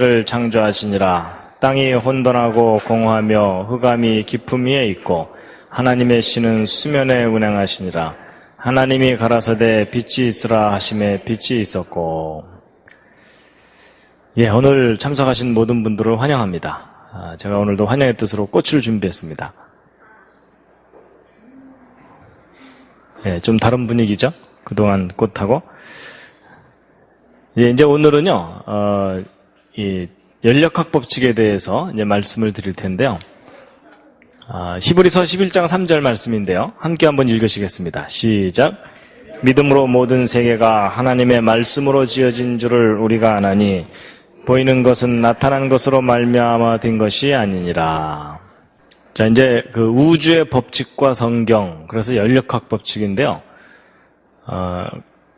를 창조하시니라. 땅이 혼돈하고 공허하며 흑암이 깊음 위에 있고 하나님의 신은 수면에 운행하시니라. 하나님이 가라사대 빛이 있으라 하심에 빛이 있었고. 오늘 참석하신 모든 분들을 환영합니다. 제가 오늘도 환영의 뜻으로 꽃을 준비했습니다. 좀 다른 분위기죠? 그동안 꽃하고. 이제 오늘은요, 이 연력학 법칙에 대해서 이제 말씀을 드릴 텐데요. 히브리서 11장 3절 말씀인데요. 함께 한번 읽으시겠습니다. 시작. 믿음으로 모든 세계가 하나님의 말씀으로 지어진 줄을 우리가 아나니 보이는 것은 나타난 것으로 말미암아 된 것이 아니니라. 자, 이제 그 우주의 법칙과 성경, 그래서 연력학 법칙인데요.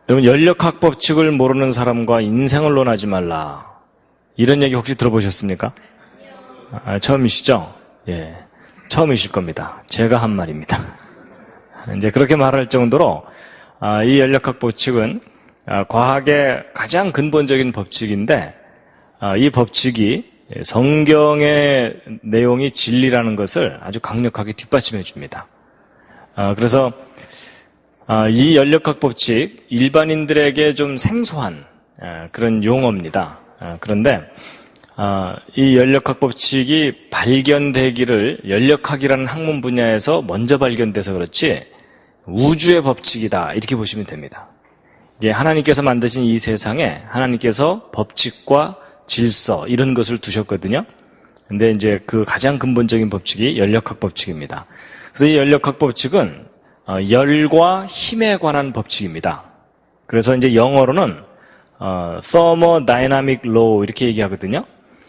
여러분, 연력학 법칙을 모르는 사람과 인생을 논하지 말라. 이런 얘기 혹시 들어보셨습니까? 처음이시죠? 예. 처음이실 겁니다. 제가 한 말입니다. 이제 그렇게 말할 정도로, 이 연력학 법칙은, 과학의 가장 근본적인 법칙인데, 이 법칙이 성경의 내용이 진리라는 것을 아주 강력하게 뒷받침해 줍니다. 그래서, 이 연력학 법칙, 일반인들에게 좀 생소한 그런 용어입니다. 그런데 이 연력학 법칙이 발견되기를 연력학이라는 학문 분야에서 먼저 발견돼서 그렇지 우주의 법칙이다 이렇게 보시면 됩니다. 이게 하나님께서 만드신 이 세상에 하나님께서 법칙과 질서 이런 것을 두셨거든요. 근데 이제 그 가장 근본적인 법칙이 연력학 법칙입니다. 그래서 이 연력학 법칙은 열과 힘에 관한 법칙입니다. 그래서 이제 영어로는 thermodynamic law 이렇게 얘기하거든요.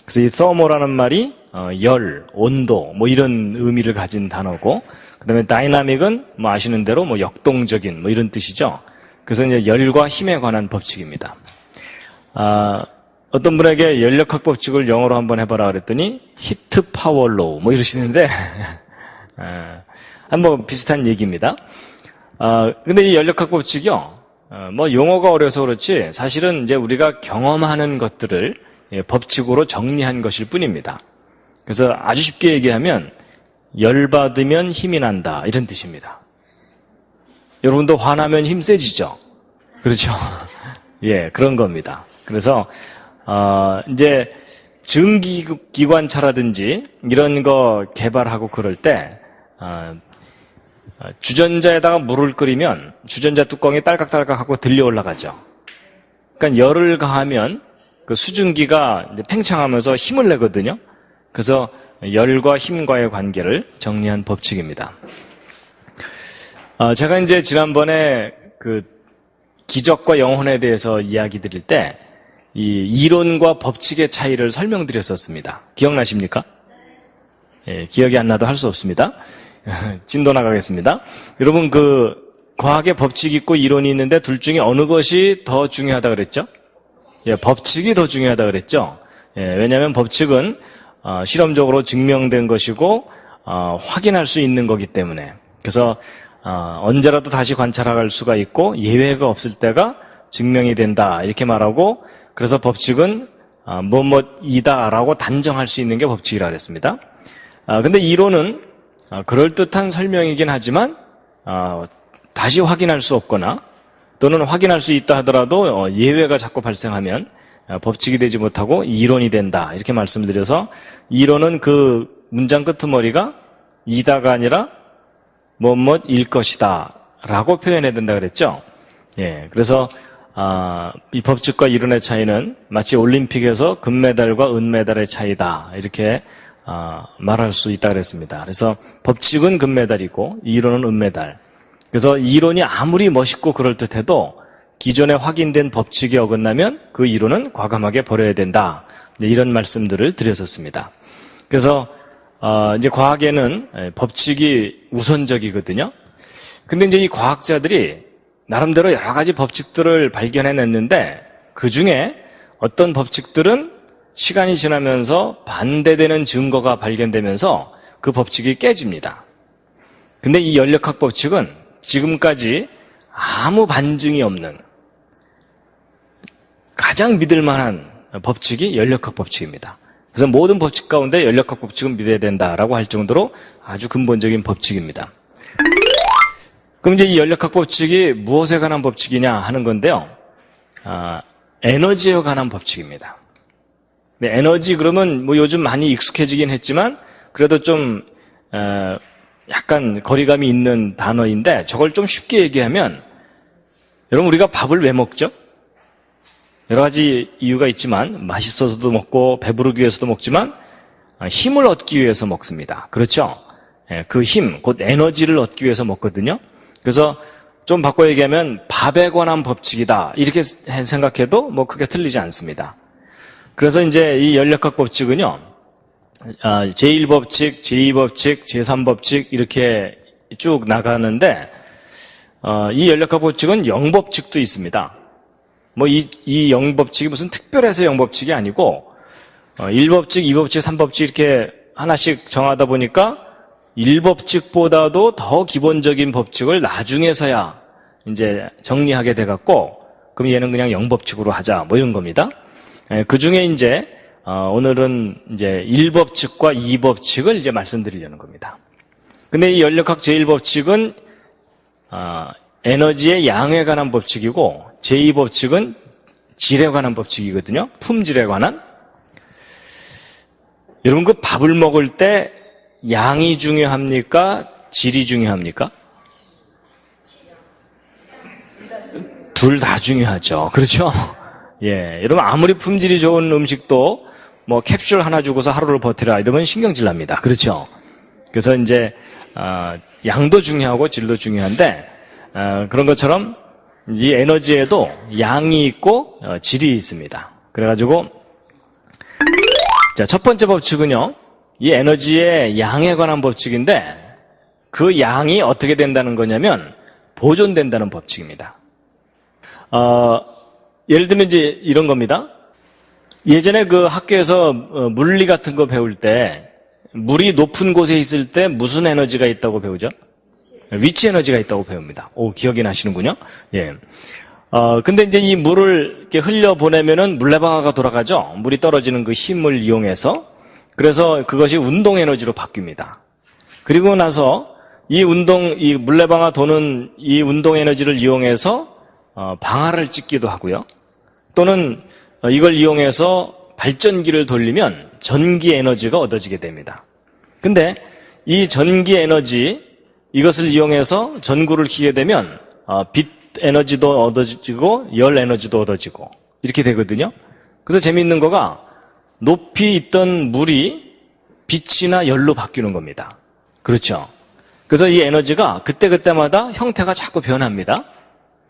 그래서 이 thermo라는 말이 열, 온도 뭐 이런 의미를 가진 단어고, 그다음에 dynamic은 뭐 아시는 대로 뭐 역동적인 뭐 이런 뜻이죠. 그래서 이제 열과 힘에 관한 법칙입니다. 어떤 분에게 연력학 법칙을 영어로 한번 해봐라 그랬더니 heat power law 뭐 이러시는데 뭐 비슷한 얘기입니다. 근데 이 연력학 법칙이요. 뭐 용어가 어려서 그렇지 사실은 이제 우리가 경험하는 것들을 법칙으로 정리한 것일 뿐입니다. 그래서 아주 쉽게 얘기하면 열받으면 힘이 난다 이런 뜻입니다. 여러분도 화나면 힘 세지죠? 그렇죠? 예, 그런 겁니다. 그래서 이제 증기기관차라든지 이런 거 개발하고 그럴 때 주전자에다가 물을 끓이면 주전자 뚜껑이 딸깍딸깍하고 들려 올라가죠. 그러니까 열을 가하면 그 수증기가 이제 팽창하면서 힘을 내거든요. 그래서 열과 힘과의 관계를 정리한 법칙입니다. 제가 이제 지난번에 그 기적과 영혼에 대해서 이야기 드릴 때 이 이론과 법칙의 차이를 설명드렸었습니다. 기억나십니까? 예, 기억이 안 나도 할 수 없습니다. 진도 나가겠습니다. 여러분, 그 과학의 법칙이 있고 이론이 있는데 둘 중에 어느 것이 더 중요하다 그랬죠? 예, 법칙이 더 중요하다 그랬죠? 예, 왜냐하면 법칙은 실험적으로 증명된 것이고 확인할 수 있는 거기 때문에. 그래서 언제라도 다시 관찰할 수가 있고 예외가 없을 때가 증명이 된다 이렇게 말하고, 그래서 법칙은 뭐뭐이다라고 단정할 수 있는 게 법칙이라 그랬습니다. 근데 이론은 그럴듯한 설명이긴 하지만 다시 확인할 수 없거나 또는 확인할 수 있다 하더라도 예외가 자꾸 발생하면 법칙이 되지 못하고 이론이 된다 이렇게 말씀드려서, 이론은 그 문장 끄트머리가 이다가 아니라 뭐뭐일 것이다 라고 표현해야 된다 그랬죠. 예, 그래서 이 법칙과 이론의 차이는 마치 올림픽에서 금메달과 은메달의 차이다 이렇게 말할 수 있다 그랬습니다. 그래서 법칙은 금메달이고 이론은 은메달. 그래서 이론이 아무리 멋있고 그럴듯해도 기존에 확인된 법칙이 어긋나면 그 이론은 과감하게 버려야 된다. 이런 말씀들을 드렸었습니다. 그래서 이제 과학에는 법칙이 우선적이거든요. 근데 이제 이 과학자들이 나름대로 여러 가지 법칙들을 발견해냈는데 그 중에 어떤 법칙들은 시간이 지나면서 반대되는 증거가 발견되면서 그 법칙이 깨집니다. 근데 이 연력학 법칙은 지금까지 아무 반증이 없는 가장 믿을 만한 법칙이 연력학 법칙입니다. 그래서 모든 법칙 가운데 연력학 법칙은 믿어야 된다라고 할 정도로 아주 근본적인 법칙입니다. 그럼 이제 이 연력학 법칙이 무엇에 관한 법칙이냐 하는 건데요. 에너지에 관한 법칙입니다. 네, 에너지 그러면 뭐 요즘 많이 익숙해지긴 했지만 그래도 좀 약간 거리감이 있는 단어인데 저걸 좀 쉽게 얘기하면 여러분 우리가 밥을 왜 먹죠? 여러 가지 이유가 있지만 맛있어서도 먹고 배부르기 위해서도 먹지만 힘을 얻기 위해서 먹습니다. 그렇죠? 그 힘, 곧 에너지를 얻기 위해서 먹거든요. 그래서 좀 바꿔 얘기하면 밥에 관한 법칙이다 이렇게 생각해도 뭐 크게 틀리지 않습니다. 그래서 이제 이 연력학 법칙은요, 제1법칙, 제2법칙, 제3법칙 이렇게 쭉 나가는데 이 연력학 법칙은 영법칙도 있습니다. 뭐 이 영법칙이 무슨 특별해서 영법칙이 아니고 1법칙, 2법칙, 3법칙 이렇게 하나씩 정하다 보니까 1법칙보다도 더 기본적인 법칙을 나중에서야 이제 정리하게 돼갖고 그럼 얘는 그냥 영법칙으로 하자 뭐 이런 겁니다. 그 중에 이제 오늘은 이제 1법칙과 2법칙을 이제 말씀드리려는 겁니다. 근데 이 연력학 제1법칙은 에너지의 양에 관한 법칙이고 제2법칙은 질에 관한 법칙이거든요. 품질에 관한. 여러분 그 밥을 먹을 때 양이 중요합니까? 질이 중요합니까? 둘 다 중요하죠. 그렇죠? 예. 여러분 아무리 품질이 좋은 음식도 뭐 캡슐 하나 주고서 하루를 버티라 이러면 신경질 납니다. 그렇죠? 그래서 이제 양도 중요하고 질도 중요한데 그런 것처럼 이 에너지에도 양이 있고 질이 있습니다. 그래가지고 자, 첫 번째 법칙은요. 이 에너지의 양에 관한 법칙인데 그 양이 어떻게 된다는 거냐면 보존된다는 법칙입니다. 예를 들면 이제 이런 겁니다. 예전에 그 학교에서 물리 같은 거 배울 때 물이 높은 곳에 있을 때 무슨 에너지가 있다고 배우죠? 위치 에너지가 있다고 배웁니다. 오, 기억이 나시는군요. 예. 근데 이제 이 물을 이렇게 흘려보내면은 물레방아가 돌아가죠? 물이 떨어지는 그 힘을 이용해서. 그래서 그것이 운동 에너지로 바뀝니다. 그리고 나서 이 물레방아 도는 이 운동 에너지를 이용해서 방아를 찍기도 하고요. 또는 이걸 이용해서 발전기를 돌리면 전기 에너지가 얻어지게 됩니다. 근데 이 전기 에너지, 이것을 이용해서 전구를 켜게 되면 빛 에너지도 얻어지고 열 에너지도 얻어지고 이렇게 되거든요. 그래서 재미있는 거가 높이 있던 물이 빛이나 열로 바뀌는 겁니다. 그렇죠? 그래서 이 에너지가 그때그때마다 형태가 자꾸 변합니다.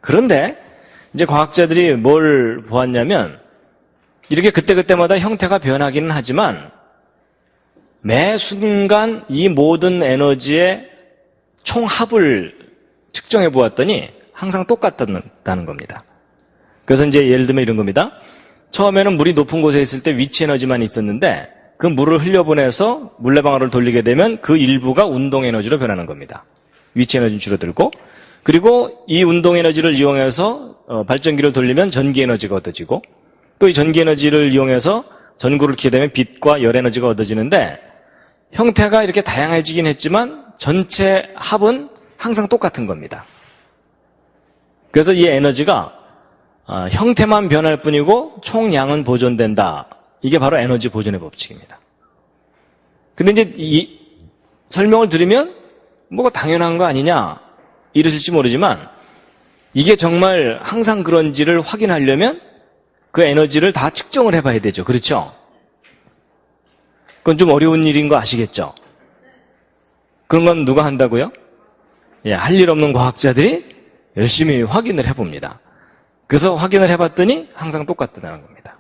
그런데 이제 과학자들이 뭘 보았냐면 이렇게 그때그때마다 형태가 변하기는 하지만 매 순간 이 모든 에너지의 총합을 측정해 보았더니 항상 똑같다는 겁니다. 그래서 이제 예를 들면 이런 겁니다. 처음에는 물이 높은 곳에 있을 때 위치 에너지만 있었는데 그 물을 흘려보내서 물레방아를 돌리게 되면 그 일부가 운동 에너지로 변하는 겁니다. 위치 에너지는 줄어들고 그리고 이 운동 에너지를 이용해서 발전기를 돌리면 전기 에너지가 얻어지고 또 이 전기 에너지를 이용해서 전구를 켜게 되면 빛과 열 에너지가 얻어지는데 형태가 이렇게 다양해지긴 했지만 전체 합은 항상 똑같은 겁니다. 그래서 이 에너지가 형태만 변할 뿐이고 총량은 보존된다. 이게 바로 에너지 보존의 법칙입니다. 근데 이제 이 설명을 드리면 뭐가 당연한 거 아니냐 이러실지 모르지만 이게 정말 항상 그런지를 확인하려면 그 에너지를 다 측정을 해봐야 되죠. 그렇죠? 그건 좀 어려운 일인 거 아시겠죠? 그런 건 누가 한다고요? 예, 할 일 없는 과학자들이 열심히 확인을 해봅니다. 그래서 확인을 해봤더니 항상 똑같다는 겁니다.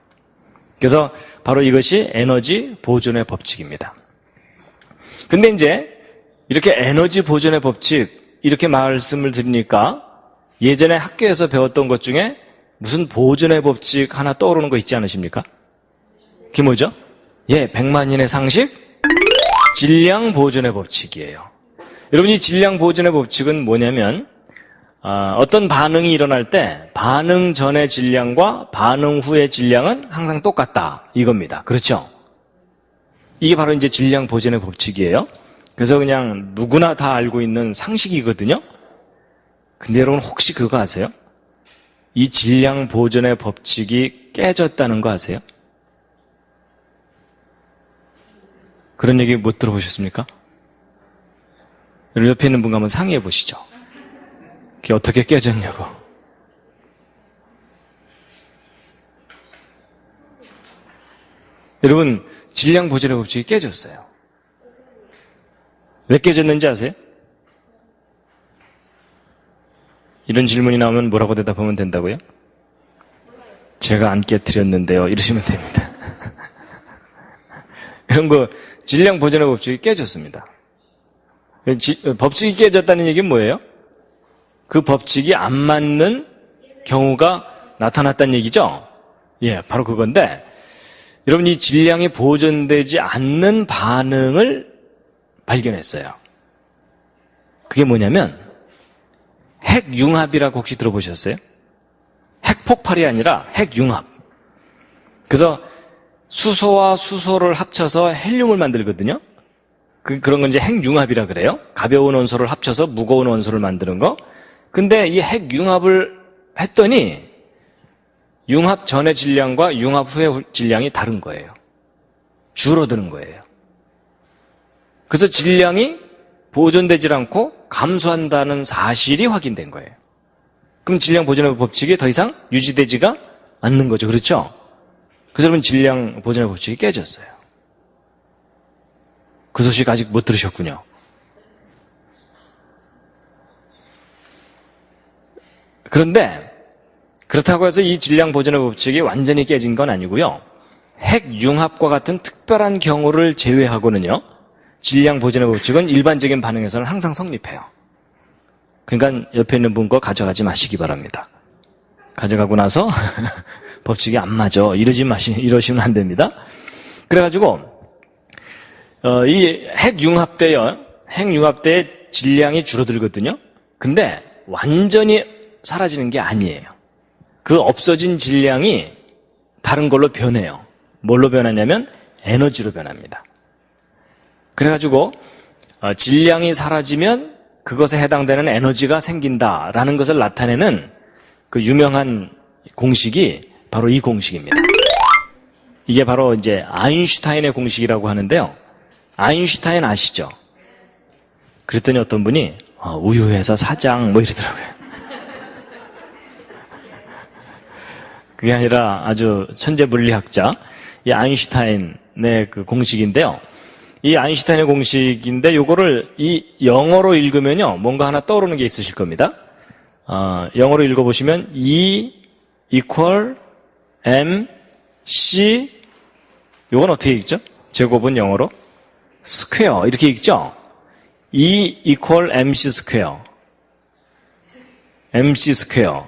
그래서 바로 이것이 에너지 보존의 법칙입니다. 근데 이제 이렇게 에너지 보존의 법칙 이렇게 말씀을 드리니까 예전에 학교에서 배웠던 것 중에 무슨 보존의 법칙 하나 떠오르는 거 있지 않으십니까? 그게 뭐죠? 예, 백만인의 상식 질량 보존의 법칙이에요. 여러분 이 질량 보존의 법칙은 뭐냐면 어떤 반응이 일어날 때 반응 전의 질량과 반응 후의 질량은 항상 똑같다 이겁니다. 그렇죠? 이게 바로 이제 질량 보존의 법칙이에요. 그래서 그냥 누구나 다 알고 있는 상식이거든요. 근데 여러분 혹시 그거 아세요? 이 질량 보존의 법칙이 깨졌다는 거 아세요? 그런 얘기 못 들어보셨습니까? 옆에 있는 분과 한번 상의해 보시죠. 그게 어떻게 깨졌냐고. 여러분, 질량 보존의 법칙이 깨졌어요. 왜 깨졌는지 아세요? 이런 질문이 나오면 뭐라고 대답하면 된다고요? 제가 안 깨트렸는데요. 이러시면 됩니다. 이런 거 질량 보존의 법칙이 깨졌습니다. 법칙이 깨졌다는 얘기는 뭐예요? 그 법칙이 안 맞는 경우가 나타났다는 얘기죠? 예, 바로 그건데 여러분 이 질량이 보존되지 않는 반응을 발견했어요. 그게 뭐냐면 핵융합이라고 혹시 들어보셨어요? 핵폭발이 아니라 핵융합. 그래서 수소와 수소를 합쳐서 헬륨을 만들거든요. 그런 건 이제 핵융합이라 그래요. 가벼운 원소를 합쳐서 무거운 원소를 만드는 거. 근데 이 핵융합을 했더니 융합 전의 질량과 융합 후의 질량이 다른 거예요. 줄어드는 거예요. 그래서 질량이 보존되질 않고 감소한다는 사실이 확인된 거예요. 그럼 질량 보존의 법칙이 더 이상 유지되지가 않는 거죠. 그렇죠? 그래서 여러분 질량 보존의 법칙이 깨졌어요. 그 소식 아직 못 들으셨군요. 그런데 그렇다고 해서 이 질량 보존의 법칙이 완전히 깨진 건 아니고요. 핵융합과 같은 특별한 경우를 제외하고는요. 질량 보존의 법칙은 일반적인 반응에서는 항상 성립해요. 그러니까 옆에 있는 분 거 가져가지 마시기 바랍니다. 가져가고 나서 법칙이 안 맞아 이러시면 안 됩니다. 그래가지고 이 핵융합 때의 질량이 줄어들거든요. 근데 완전히 사라지는 게 아니에요. 그 없어진 질량이 다른 걸로 변해요. 뭘로 변하냐면 에너지로 변합니다. 그래가지고 질량이 사라지면 그것에 해당되는 에너지가 생긴다라는 것을 나타내는 그 유명한 공식이 바로 이 공식입니다. 이게 바로 이제 아인슈타인의 공식이라고 하는데요. 아인슈타인 아시죠? 그랬더니 어떤 분이 우유회사 사장 뭐 이러더라고요. 그게 아니라 아주 천재 물리학자 이 아인슈타인의 그 공식인데요. 이 아인슈타인의 공식인데 요거를 이 영어로 읽으면요 뭔가 하나 떠오르는 게 있으실 겁니다. 영어로 읽어보시면 E equal MC 요건 어떻게 읽죠? 제곱은 영어로 스퀘어 이렇게 읽죠? E equal MC 스퀘어 MC 스퀘어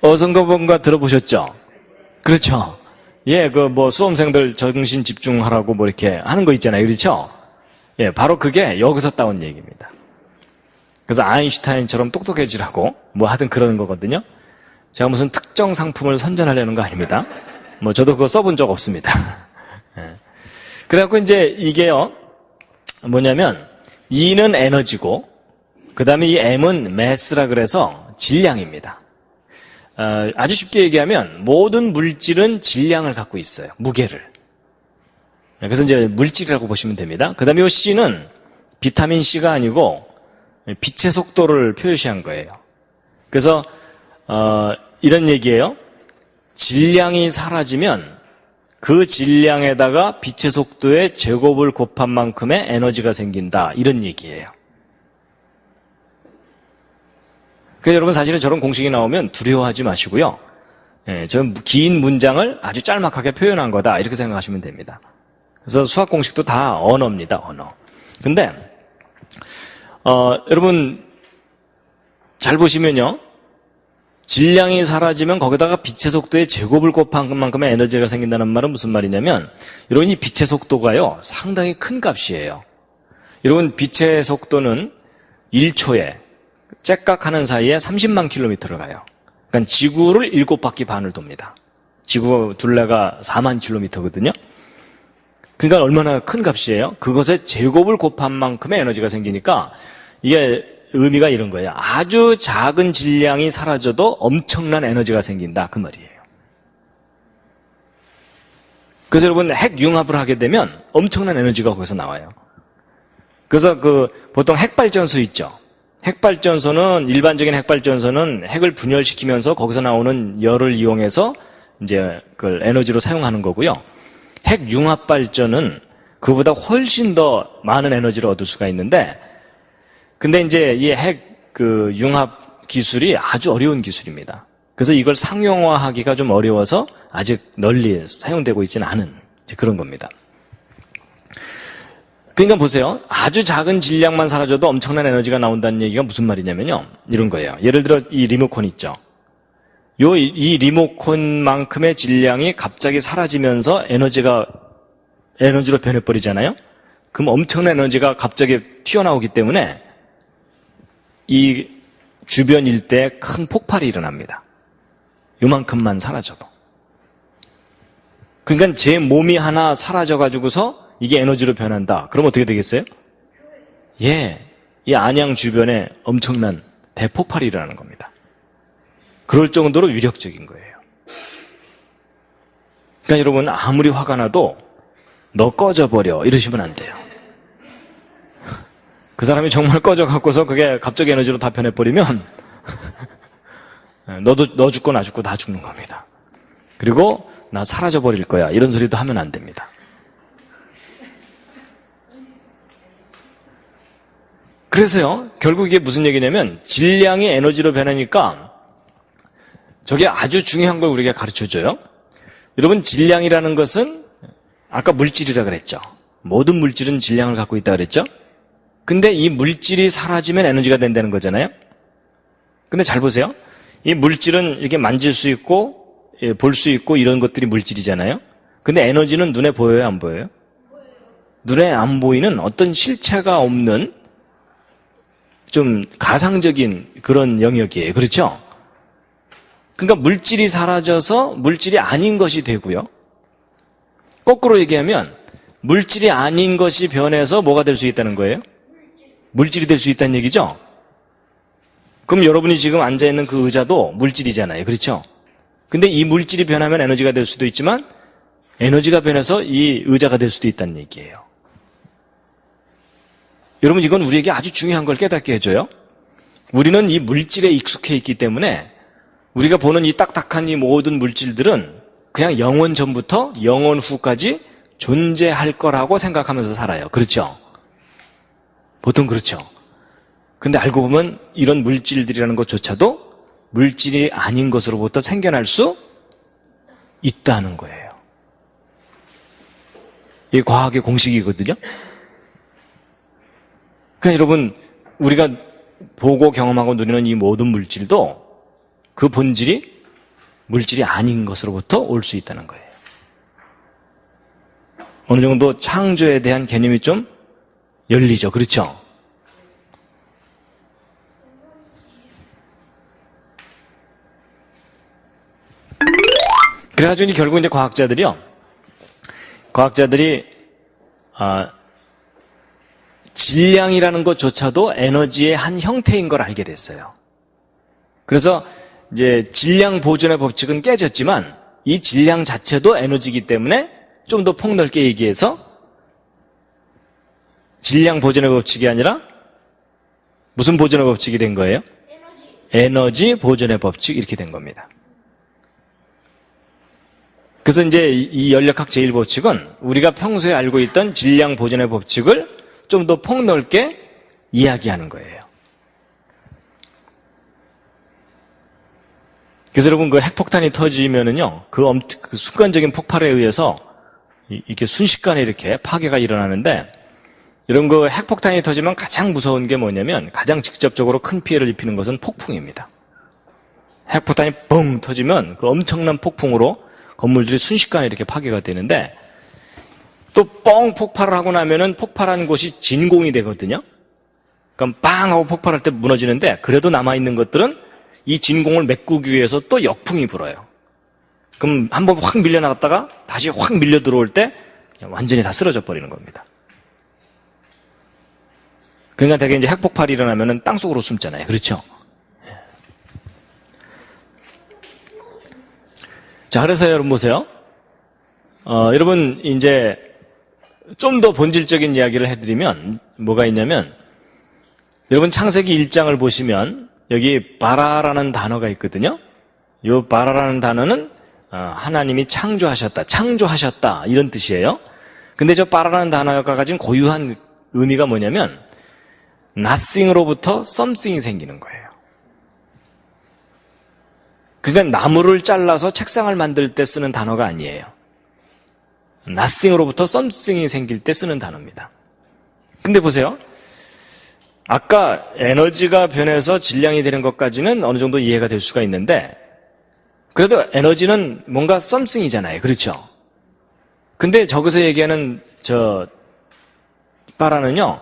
어선거본가 들어보셨죠? 그렇죠? 예, 수험생들 정신 집중하라고 이렇게 하는 거 있잖아요. 그렇죠? 예, 바로 그게 여기서 따온 얘기입니다. 그래서 아인슈타인처럼 똑똑해지라고 하든 그러는 거거든요. 제가 무슨 특정 상품을 선전하려는 거 아닙니다. 저도 그거 써본 적 없습니다. 예. 그래갖고 이제 이게요, 뭐냐면, E는 에너지고, 그 다음에 이 M은 mass라 그래서 질량입니다. 아주 쉽게 얘기하면 모든 물질은 질량을 갖고 있어요. 무게를. 그래서 이제 물질이라고 보시면 됩니다. 그 다음에 이 C는 비타민 C가 아니고 빛의 속도를 표시한 거예요. 그래서 이런 얘기예요. 질량이 사라지면 그 질량에다가 빛의 속도의 제곱을 곱한 만큼의 에너지가 생긴다. 이런 얘기예요. 그래서 여러분 사실은 저런 공식이 나오면 두려워하지 마시고요. 예, 저는 긴 문장을 아주 짤막하게 표현한 거다 이렇게 생각하시면 됩니다. 그래서 수학 공식도 다 언어입니다. 언어. 근데 여러분 잘 보시면요. 질량이 사라지면 거기다가 빛의 속도의 제곱을 곱한 만큼의 에너지가 생긴다는 말은 무슨 말이냐면 여러분 이 빛의 속도가요. 상당히 큰 값이에요. 여러분 빛의 속도는 1초에 째깍하는 사이에 30만 킬로미터를 가요. 그러니까 지구를 7바퀴 반을 돕니다. 지구 둘레가 4만 킬로미터거든요. 그러니까 얼마나 큰 값이에요? 그것의 제곱을 곱한 만큼의 에너지가 생기니까 이게 의미가 이런 거예요. 아주 작은 질량이 사라져도 엄청난 에너지가 생긴다. 그 말이에요. 그래서 여러분 핵융합을 하게 되면 엄청난 에너지가 거기서 나와요. 그래서 보통 핵발전소 있죠. 핵발전소는 일반적인 핵발전소는 핵을 분열시키면서 거기서 나오는 열을 이용해서 이제 그걸 에너지로 사용하는 거고요. 핵융합 발전은 그보다 훨씬 더 많은 에너지를 얻을 수가 있는데, 근데 이제 이 융합 기술이 아주 어려운 기술입니다. 그래서 이걸 상용화하기가 좀 어려워서 아직 널리 사용되고 있지는 않은 그런 겁니다. 그러니까 보세요. 아주 작은 질량만 사라져도 엄청난 에너지가 나온다는 얘기가 무슨 말이냐면요. 이런 거예요. 예를 들어 이 리모컨 있죠. 이 리모컨만큼의 질량이 갑자기 사라지면서 에너지로 변해버리잖아요. 그럼 엄청난 에너지가 갑자기 튀어나오기 때문에 이 주변 일대에 큰 폭발이 일어납니다. 요만큼만 사라져도. 그러니까 제 몸이 하나 사라져가지고서 이게 에너지로 변한다. 그럼 어떻게 되겠어요? 이 안양 주변에 엄청난 대폭발이 일어나는 겁니다. 그럴 정도로 위력적인 거예요. 그러니까 여러분 아무리 화가 나도 너 꺼져버려 이러시면 안 돼요. 그 사람이 정말 꺼져갖고서 그게 갑자기 에너지로 다 변해버리면 너 죽고 나 죽고 다 죽는 겁니다. 그리고 나 사라져버릴 거야 이런 소리도 하면 안 됩니다. 그래서요, 결국 이게 무슨 얘기냐면 질량이 에너지로 변하니까 저게 아주 중요한 걸 우리가 가르쳐줘요. 여러분 질량이라는 것은 아까 물질이라 그랬죠. 모든 물질은 질량을 갖고 있다 그랬죠. 근데 이 물질이 사라지면 에너지가 된다는 거잖아요. 근데 잘 보세요. 이 물질은 이렇게 만질 수 있고 볼 수 있고 이런 것들이 물질이잖아요. 근데 에너지는 눈에 보여요, 안 보여요? 눈에 안 보이는 어떤 실체가 없는 좀 가상적인 그런 영역이에요. 그렇죠? 그러니까 물질이 사라져서 물질이 아닌 것이 되고요. 거꾸로 얘기하면 물질이 아닌 것이 변해서 뭐가 될 수 있다는 거예요? 물질이 될 수 있다는 얘기죠? 그럼 여러분이 지금 앉아있는 그 의자도 물질이잖아요. 그렇죠? 근데 이 물질이 변하면 에너지가 될 수도 있지만 에너지가 변해서 이 의자가 될 수도 있다는 얘기예요. 여러분 이건 우리에게 아주 중요한 걸 깨닫게 해줘요. 우리는 이 물질에 익숙해 있기 때문에 우리가 보는 이 딱딱한 이 모든 물질들은 그냥 영원 전부터 영원 후까지 존재할 거라고 생각하면서 살아요. 그렇죠? 보통 그렇죠. 근데 알고 보면 이런 물질들이라는 것조차도 물질이 아닌 것으로부터 생겨날 수 있다는 거예요. 이게 과학의 공식이거든요. 그러니까 여러분 우리가 보고 경험하고 누리는 이 모든 물질도 그 본질이 물질이 아닌 것으로부터 올 수 있다는 거예요. 어느 정도 창조에 대한 개념이 좀 열리죠. 그렇죠? 그래가지고 결국 이제 과학자들이 질량이라는 것조차도 에너지의 한 형태인 걸 알게 됐어요. 그래서 이제 질량 보존의 법칙은 깨졌지만 이 질량 자체도 에너지이기 때문에 좀 더 폭넓게 얘기해서 질량 보존의 법칙이 아니라 무슨 보존의 법칙이 된 거예요? 에너지 보존의 법칙 이렇게 된 겁니다. 그래서 이제 이 연력학 제1법칙은 우리가 평소에 알고 있던 질량 보존의 법칙을 좀 더 폭넓게 이야기하는 거예요. 그래서 여러분 그 핵폭탄이 터지면은요, 그 순간적인 폭발에 의해서 이렇게 순식간에 이렇게 파괴가 일어나는데, 이런 그 핵폭탄이 터지면 가장 무서운 게 뭐냐면 가장 직접적으로 큰 피해를 입히는 것은 폭풍입니다. 핵폭탄이 뻥 터지면 그 엄청난 폭풍으로 건물들이 순식간에 이렇게 파괴가 되는데, 또 뻥 폭발을 하고 나면은 폭발한 곳이 진공이 되거든요. 그럼 빵 하고 폭발할 때 무너지는데 그래도 남아있는 것들은 이 진공을 메꾸기 위해서 또 역풍이 불어요. 그럼 한번 확 밀려나갔다가 다시 확 밀려 들어올 때 완전히 다 쓰러져 버리는 겁니다. 그러니까 되게 이제 핵폭발이 일어나면은 땅속으로 숨잖아요. 그렇죠? 자, 그래서 여러분 보세요. 여러분 이제 좀 더 본질적인 이야기를 해드리면 뭐가 있냐면 여러분 창세기 1장을 보시면 여기 바라라는 단어가 있거든요. 이 바라라는 단어는 하나님이 창조하셨다 이런 뜻이에요. 근데 저 바라라는 단어가 가진 고유한 의미가 뭐냐면 nothing으로부터 something이 생기는 거예요. 그러니까 나무를 잘라서 책상을 만들 때 쓰는 단어가 아니에요. nothing으로부터 something이 생길 때 쓰는 단어입니다. 근데 보세요. 아까 에너지가 변해서 질량이 되는 것까지는 어느 정도 이해가 될 수가 있는데 그래도 에너지는 뭔가 something이잖아요. 그렇죠? 근데 저기서 얘기하는 저 바라는요.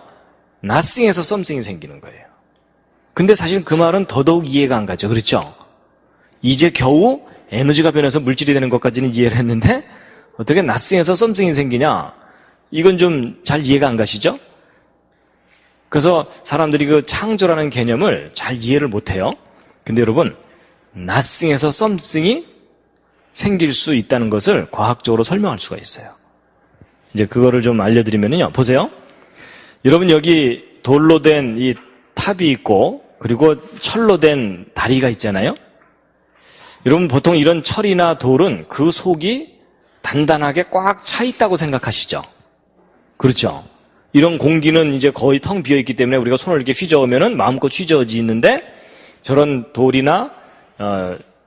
nothing에서 something이 생기는 거예요. 근데 사실 그 말은 더더욱 이해가 안 가죠. 그렇죠? 이제 겨우 에너지가 변해서 물질이 되는 것까지는 이해를 했는데 어떻게 nothing에서 something이 생기냐? 이건 좀 잘 이해가 안 가시죠? 그래서 사람들이 그 창조라는 개념을 잘 이해를 못해요. 근데 여러분 nothing에서 something이 생길 수 있다는 것을 과학적으로 설명할 수가 있어요. 이제 그거를 좀 알려드리면요. 보세요. 여러분 여기 돌로 된 이 탑이 있고 그리고 철로 된 다리가 있잖아요. 여러분 보통 이런 철이나 돌은 그 속이 단단하게 꽉 차 있다고 생각하시죠? 그렇죠? 이런 공기는 이제 거의 텅 비어 있기 때문에 우리가 손을 이렇게 휘저으면은 마음껏 휘저어지는데 저런 돌이나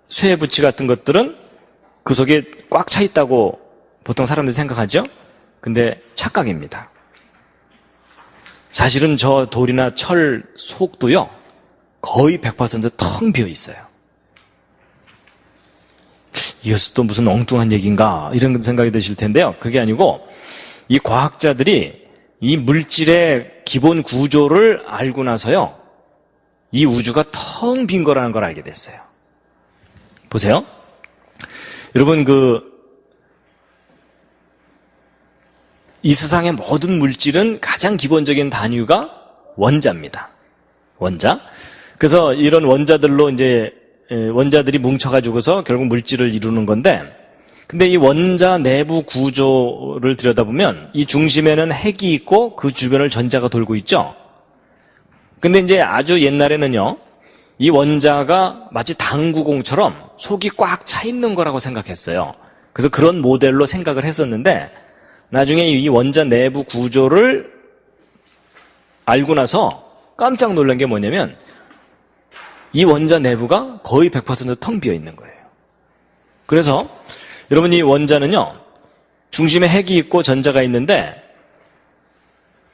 쇠붙이 같은 것들은 그 속에 꽉 차 있다고 보통 사람들이 생각하죠? 근데 착각입니다. 사실은 저 돌이나 철 속도요 거의 100%텅 비어 있어요. 이것은 또 무슨 엉뚱한 얘기인가 이런 생각이 드실 텐데요. 그게 아니고 이 과학자들이 이 물질의 기본 구조를 알고 나서요 이 우주가 텅 빈 거라는 걸 알게 됐어요. 보세요. 여러분 이 세상의 모든 물질은 가장 기본적인 단위가 원자입니다. 원자. 그래서 이런 원자들로 이제 원자들이 뭉쳐가지고서 결국 물질을 이루는 건데, 근데 이 원자 내부 구조를 들여다보면 이 중심에는 핵이 있고 그 주변을 전자가 돌고 있죠. 근데 이제 아주 옛날에는요, 이 원자가 마치 당구공처럼 속이 꽉 차 있는 거라고 생각했어요. 그래서 그런 모델로 생각을 했었는데, 나중에 이 원자 내부 구조를 알고 나서 깜짝 놀란 게 뭐냐면 이 원자 내부가 거의 100%텅 비어 있는 거예요. 그래서 여러분 이 원자는요 중심에 핵이 있고 전자가 있는데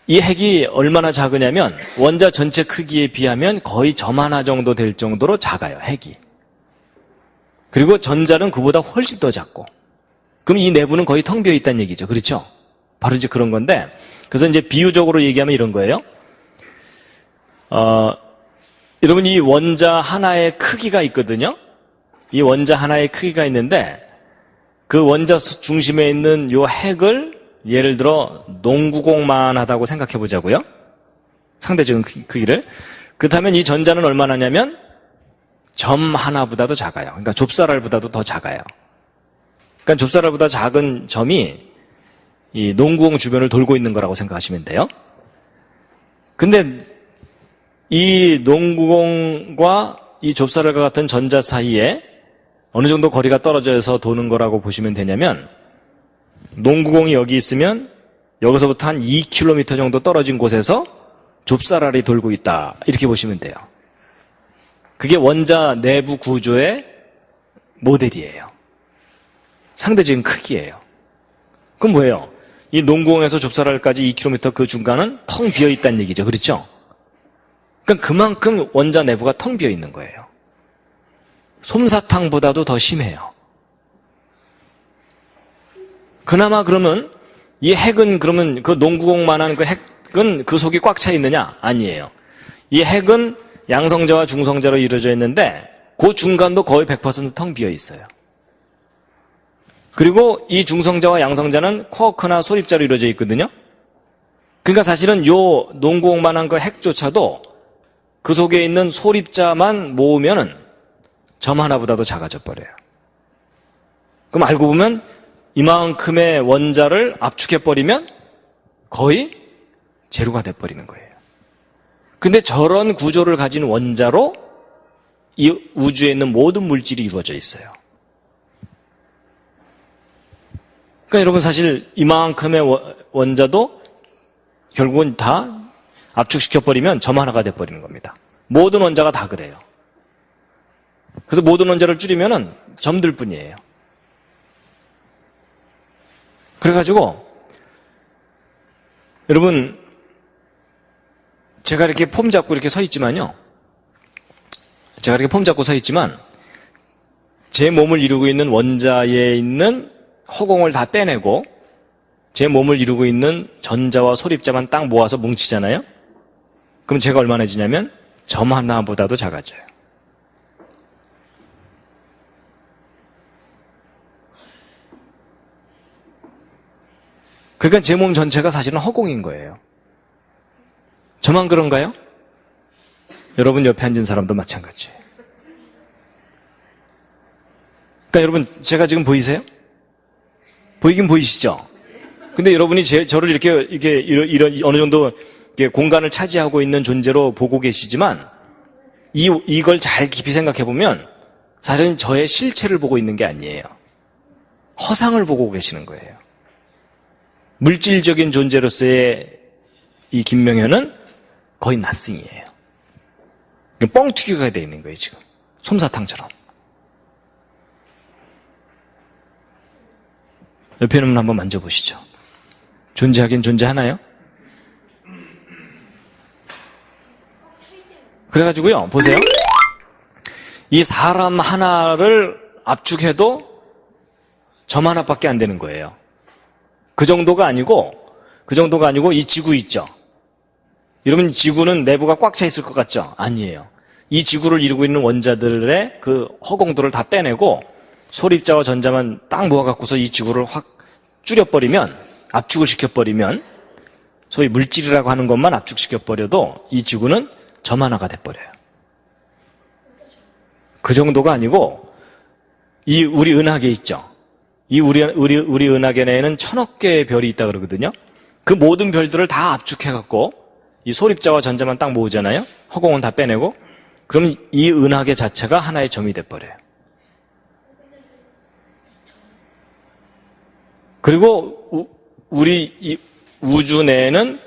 이 핵이 얼마나 작으냐면 원자 전체 크기에 비하면 거의 점 하나 정도 될 정도로 작아요. 핵이. 그리고 전자는 그보다 훨씬 더 작고 그럼 이 내부는 거의 텅 비어 있다는 얘기죠. 그렇죠? 바로 이제 그런 건데 그래서 이제 비유적으로 얘기하면 이런 거예요. 여러분 이 원자 하나의 크기가 있거든요. 이 원자 하나의 크기가 있는데 그 원자 중심에 있는 요 핵을 예를 들어 농구공만 하다고 생각해 보자고요. 상대적인 크기를. 그렇다면 이 전자는 얼마나냐면 점 하나보다도 작아요. 그러니까 좁쌀알보다도 더 작아요. 그러니까 좁쌀알보다 작은 점이 이 농구공 주변을 돌고 있는 거라고 생각하시면 돼요. 근데 이 농구공과 이 좁쌀알과 같은 전자 사이에 어느 정도 거리가 떨어져서 도는 거라고 보시면 되냐면 농구공이 여기 있으면 여기서부터 한 2km 정도 떨어진 곳에서 좁쌀알이 돌고 있다. 이렇게 보시면 돼요. 그게 원자 내부 구조의 모델이에요. 상대적인 크기예요. 그럼 뭐예요? 이 농구공에서 좁쌀알까지 2km 그 중간은 텅 비어 있다는 얘기죠. 그렇죠? 그러니까 그만큼 원자 내부가 텅 비어 있는 거예요. 솜사탕보다도 더 심해요. 그나마 그러면 이 핵은 그러면 그 농구공만한 그 핵은 그 속이 꽉 차 있느냐? 아니에요. 이 핵은 양성자와 중성자로 이루어져 있는데 그 중간도 거의 100%텅 비어 있어요. 그리고 이 중성자와 양성자는 쿼크나 소립자로 이루어져 있거든요. 그러니까 사실은 요 농구공만한 그 핵조차도 그 속에 있는 소립자만 모으면은 점 하나보다도 작아져 버려요. 그럼 알고 보면 이만큼의 원자를 압축해버리면 거의 제로가 돼버리는 거예요. 근데 저런 구조를 가진 원자로 이 우주에 있는 모든 물질이 이루어져 있어요. 그러니까 여러분 사실 이만큼의 원자도 결국은 다 압축시켜버리면 점 하나가 돼버리는 겁니다. 모든 원자가 다 그래요. 그래서 모든 원자를 줄이면은 점들 뿐이에요. 그래가지고 여러분 제가 이렇게 폼 잡고 이렇게 서 있지만요. 제가 이렇게 폼 잡고 서 있지만 제 몸을 이루고 있는 원자에 있는 허공을 다 빼내고 제 몸을 이루고 있는 전자와 소립자만 딱 모아서 뭉치잖아요. 그럼 제가 얼마나 지냐면 점 하나보다도 작아져요. 그러니까 제 몸 전체가 사실은 허공인 거예요. 저만 그런가요? 여러분 옆에 앉은 사람도 마찬가지예요. 그러니까 여러분 제가 지금 보이세요? 보이긴 보이시죠? 근데 여러분이 저를 이렇게 이런 어느 정도 이렇게 공간을 차지하고 있는 존재로 보고 계시지만 이걸 잘 깊이 생각해 보면 사실은 저의 실체를 보고 있는 게 아니에요. 허상을 보고 계시는 거예요. 물질적인 존재로서의 이 김명현은 거의 낫싱이에요. 뻥튀기가 되어 있는 거예요, 지금. 솜사탕처럼. 옆에 있는 분 한번 만져보시죠. 존재하긴 존재하나요? 그래가지고요, 보세요. 이 사람 하나를 압축해도 점 하나밖에 안 되는 거예요. 그 정도가 아니고 이 지구 있죠? 여러분 지구는 내부가 꽉 차 있을 것 같죠? 아니에요. 이 지구를 이루고 있는 원자들의 그 허공도를 다 빼내고 소립자와 전자만 딱 모아갖고서 이 지구를 확 줄여버리면, 압축을 시켜버리면, 소위 물질이라고 하는 것만 압축시켜버려도 이 지구는 점 하나가 돼버려요. 그 정도가 아니고 이 우리 은하계 있죠? 이 우리 은하계 내에는 1000억 개의 별이 있다 그러거든요. 그 모든 별들을 다 압축해갖고 이 소립자와 전자만 딱 모으잖아요. 허공은 다 빼내고. 그럼 이 은하계 자체가 하나의 점이 돼버려요. 그리고 우리 이 우주 내에는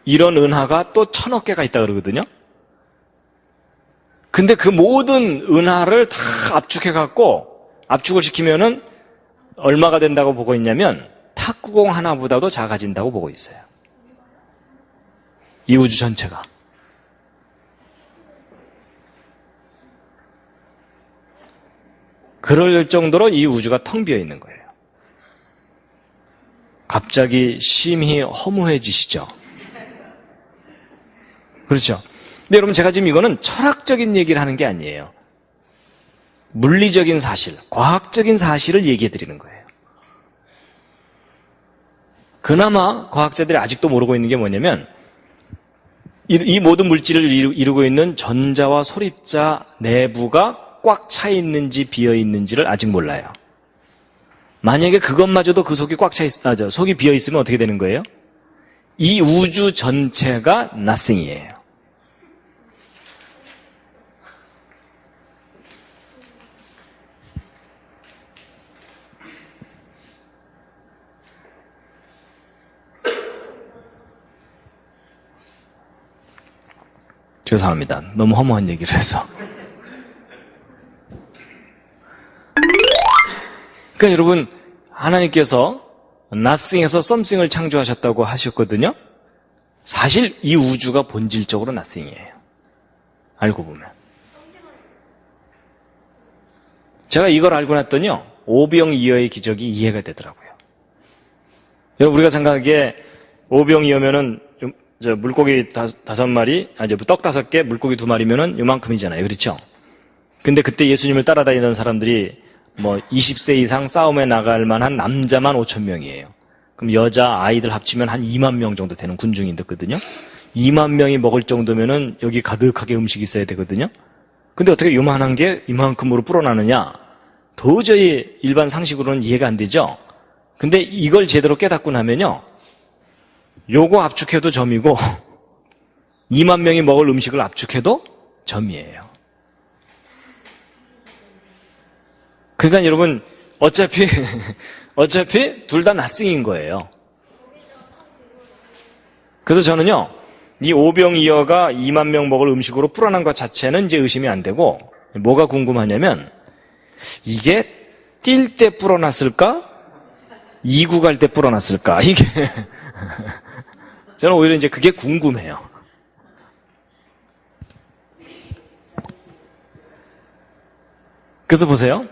이런 은하가 또 1000억 개가 있다 그러거든요. 근데 그 모든 은하를 다 압축해갖고 압축을 시키면은 얼마가 된다고 보고 있냐면 탁구공 하나보다도 작아진다고 보고 있어요. 이 우주 전체가. 그럴 정도로 이 우주가 텅 비어 있는 거예요. 갑자기 심히 허무해지시죠? 그렇죠? 근데 여러분 제가 지금 이거는 철학적인 얘기를 하는 게 아니에요. 물리적인 사실, 과학적인 사실을 얘기해 드리는 거예요. 그나마 과학자들이 아직도 모르고 있는 게 뭐냐면 이 모든 물질을 이루고 있는 전자와 소립자 내부가 꽉 차 있는지 비어 있는지를 아직 몰라요. 만약에 그것마저도 그 속이 꽉 차 속이 비어 있으면 어떻게 되는 거예요? 이 우주 전체가 nothing이에요. 죄송합니다. 너무 허무한 얘기를 해서. 그러니까 여러분, 하나님께서 nothing에서 something을 창조하셨다고 하셨거든요. 사실 이 우주가 본질적으로 nothing이에요. 알고 보면. 제가 이걸 알고 났더니요, 오병이어의 기적이 이해가 되더라고요. 여러분, 우리가 생각하기에 오병이어면은 물고기 5마리, 떡 5개, 물고기 2마리면은 요만큼이잖아요. 그렇죠? 근데 그때 예수님을 따라다니던 사람들이 20세 이상 싸움에 나갈 만한 남자만 5,000명이에요. 그럼 여자, 아이들 합치면 한 2만 명 정도 되는 군중이 있거든요. 2만 명이 먹을 정도면은 여기 가득하게 음식이 있어야 되거든요. 근데 어떻게 요만한 게 이만큼으로 불어나느냐? 도저히 일반 상식으로는 이해가 안 되죠? 근데 이걸 제대로 깨닫고 나면요. 요거 압축해도 점이고 2만 명이 먹을 음식을 압축해도 점이에요. 그러니까 여러분 어차피 둘 다 낫싱인 거예요. 그래서 저는요. 이 오병이어가 2만 명 먹을 음식으로 불어난 것 자체는 이제 의심이 안 되고 뭐가 궁금하냐면 이게 뛸 때 불어났을까? 이구 갈 때 불어났을까? 이게 저는 오히려 이제 그게 궁금해요. 그래서 보세요.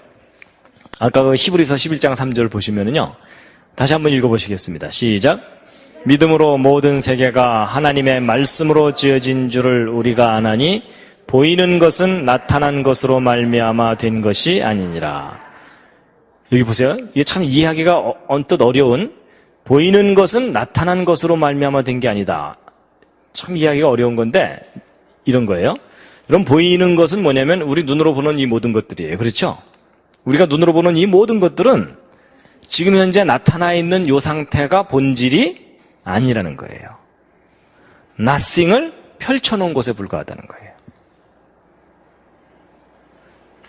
아까 그 히브리서 11장 3절 보시면은요. 다시 한번 읽어보시겠습니다. 시작. 믿음으로 모든 세계가 하나님의 말씀으로 지어진 줄을 우리가 아나니 보이는 것은 나타난 것으로 말미암아 된 것이 아니니라. 여기 보세요. 이게 참 이해하기가 언뜻 어려운 보이는 것은 나타난 것으로 말미암아 된 게 아니다. 참 이해하기가 어려운 건데 이런 거예요. 그럼 보이는 것은 뭐냐면 우리 눈으로 보는 이 모든 것들이에요. 그렇죠? 우리가 눈으로 보는 이 모든 것들은 지금 현재 나타나 있는 이 상태가 본질이 아니라는 거예요. nothing을 펼쳐놓은 것에 불과하다는 거예요.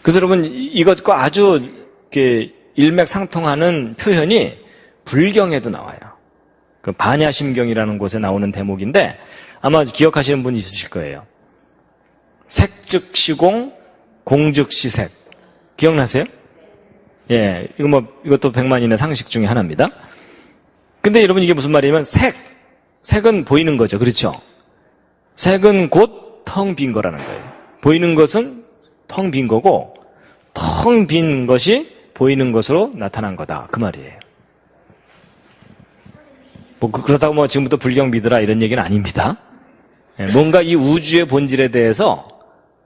그래서 여러분 이것과 아주 이렇게 일맥상통하는 표현이 불경에도 나와요. 그 반야심경이라는 곳에 나오는 대목인데 아마 기억하시는 분이 있으실 거예요. 색즉 시공, 공즉 시색. 기억나세요? 예, 이것도 백만인의 상식 중에 하나입니다. 근데 여러분 이게 무슨 말이냐면 색은 보이는 거죠. 그렇죠? 색은 곧 텅 빈 거라는 거예요. 보이는 것은 텅 빈 거고 텅 빈 것이 보이는 것으로 나타난 거다. 그 말이에요. 그렇다고 지금부터 불경 믿으라 이런 얘기는 아닙니다. 예, 뭔가 이 우주의 본질에 대해서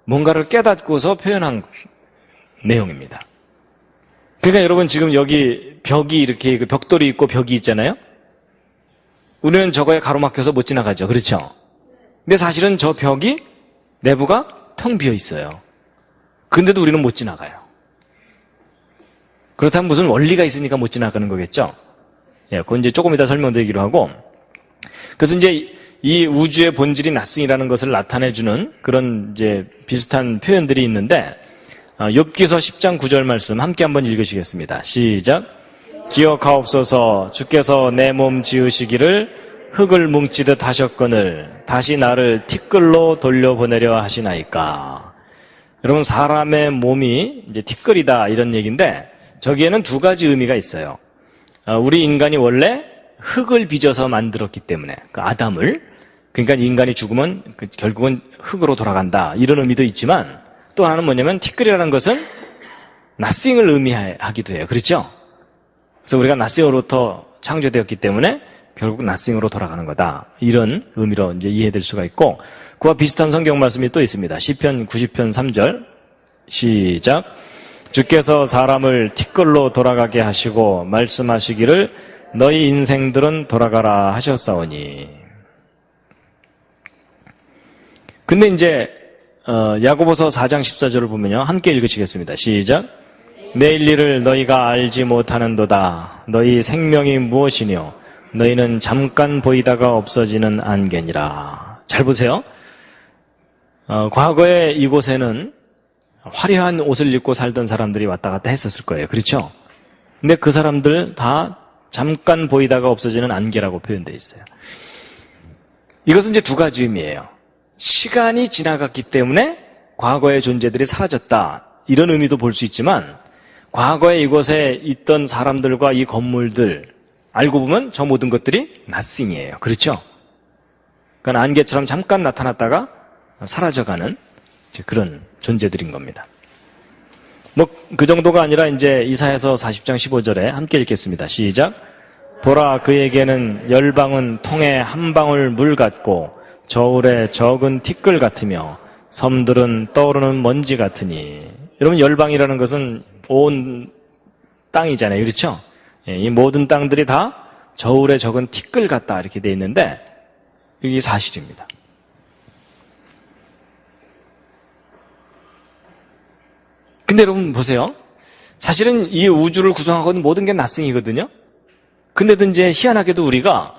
뭔가를 깨닫고서 표현한 내용입니다. 그러니까 여러분 지금 여기 벽이 이렇게 벽돌이 있고 벽이 있잖아요. 우리는 저거에 가로막혀서 못 지나가죠. 그렇죠? 근데 사실은 저 벽이 내부가 텅 비어 있어요. 근데도 우리는 못 지나가요. 그렇다면 무슨 원리가 있으니까 못 지나가는 거겠죠? 예, 그건 이제 조금 이따 설명드리기로 하고. 그래서 이제 이 우주의 본질이 낫승이라는 것을 나타내주는 그런 이제 비슷한 표현들이 있는데, 욥기서 10장 9절 말씀 함께 한번 읽으시겠습니다. 시작. 기억하옵소서 주께서 내 몸 지으시기를 흙을 뭉치듯 하셨거늘 다시 나를 티끌로 돌려보내려 하시나이까. 여러분 사람의 몸이 이제 티끌이다 이런 얘기인데 저기에는 두 가지 의미가 있어요. 우리 인간이 원래 흙을 빚어서 만들었기 때문에 그 아담을 그러니까 인간이 죽으면 결국은 흙으로 돌아간다 이런 의미도 있지만 또 하나는 뭐냐면 티끌이라는 것은 nothing을 의미하기도 해요. 그렇죠? 그래서 우리가 nothing으로부터 창조되었기 때문에 결국 nothing으로 돌아가는 거다. 이런 의미로 이제 이해될 수가 있고 그와 비슷한 성경 말씀이 또 있습니다. 시편 90편 3절 시작. 주께서 사람을 티끌로 돌아가게 하시고 말씀하시기를 너희 인생들은 돌아가라 하셨사오니. 근데 이제 야고보서 4장 14절을 보면요. 함께 읽으시겠습니다. 시작. 내일 일을 너희가 알지 못하는도다. 너희 생명이 무엇이뇨? 너희는 잠깐 보이다가 없어지는 안개니라. 잘 보세요. 과거에 이곳에는 화려한 옷을 입고 살던 사람들이 왔다 갔다 했었을 거예요. 그렇죠? 근데 그 사람들 다 잠깐 보이다가 없어지는 안개라고 표현되어 있어요. 이것은 이제 두 가지 의미예요. 시간이 지나갔기 때문에 과거의 존재들이 사라졌다. 이런 의미도 볼 수 있지만 과거에 이곳에 있던 사람들과 이 건물들 알고 보면 저 모든 것들이 nothing이에요. 그렇죠? 그러니까 안개처럼 잠깐 나타났다가 사라져가는 그런 존재들인 겁니다. 그 정도가 아니라 이제 이사야서 40장 15절에 함께 읽겠습니다. 시작. 보라 그에게는 열방은 통에 한 방울 물 같고 저울에 적은 티끌 같으며 섬들은 떠오르는 먼지 같으니. 여러분 열방이라는 것은 온 땅이잖아요. 그렇죠? 이 모든 땅들이 다 저울에 적은 티끌 같다 이렇게 돼 있는데 이게 사실입니다. 근데 여러분 보세요. 사실은 이 우주를 구성하고 있는 모든 게 낫승이거든요. 근데도 이제 희한하게도 우리가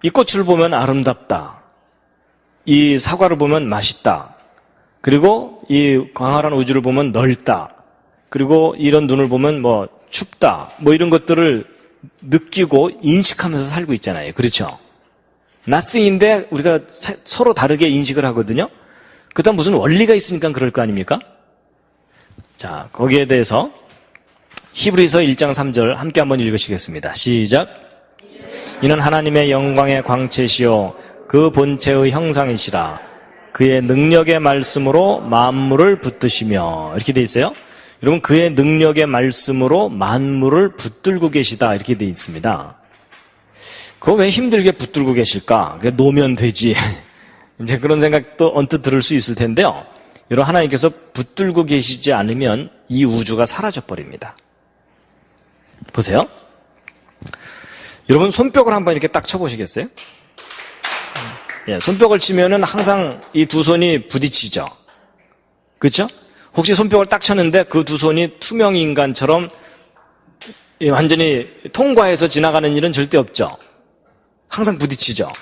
이 꽃을 보면 아름답다. 이 사과를 보면 맛있다. 그리고 이 광활한 우주를 보면 넓다. 그리고 이런 눈을 보면 뭐 춥다. 뭐 이런 것들을 느끼고 인식하면서 살고 있잖아요. 그렇죠? 낫승인데 우리가 서로 다르게 인식을 하거든요. 그다음 무슨 원리가 있으니까 그럴 거 아닙니까? 자, 거기에 대해서 히브리서 1장 3절 함께 한번 읽으시겠습니다. 시작. 이는 하나님의 영광의 광채시요 그 본체의 형상이시라. 그의 능력의 말씀으로 만물을 붙드시며. 이렇게 돼 있어요. 여러분 그의 능력의 말씀으로 만물을 붙들고 계시다 이렇게 돼 있습니다. 그거 왜 힘들게 붙들고 계실까? 그냥 놓으면 되지. 이제 그런 생각도 언뜻 들을 수 있을 텐데요. 여러분 하나님께서 붙들고 계시지 않으면 이 우주가 사라져 버립니다. 보세요. 여러분 손뼉을 한번 이렇게 딱 쳐보시겠어요? 예, 손뼉을 치면은 항상 이 두 손이 부딪히죠. 그렇죠? 혹시 손뼉을 딱 쳤는데 그 두 손이 투명 인간처럼 완전히 통과해서 지나가는 일은 절대 없죠. 항상 부딪히죠.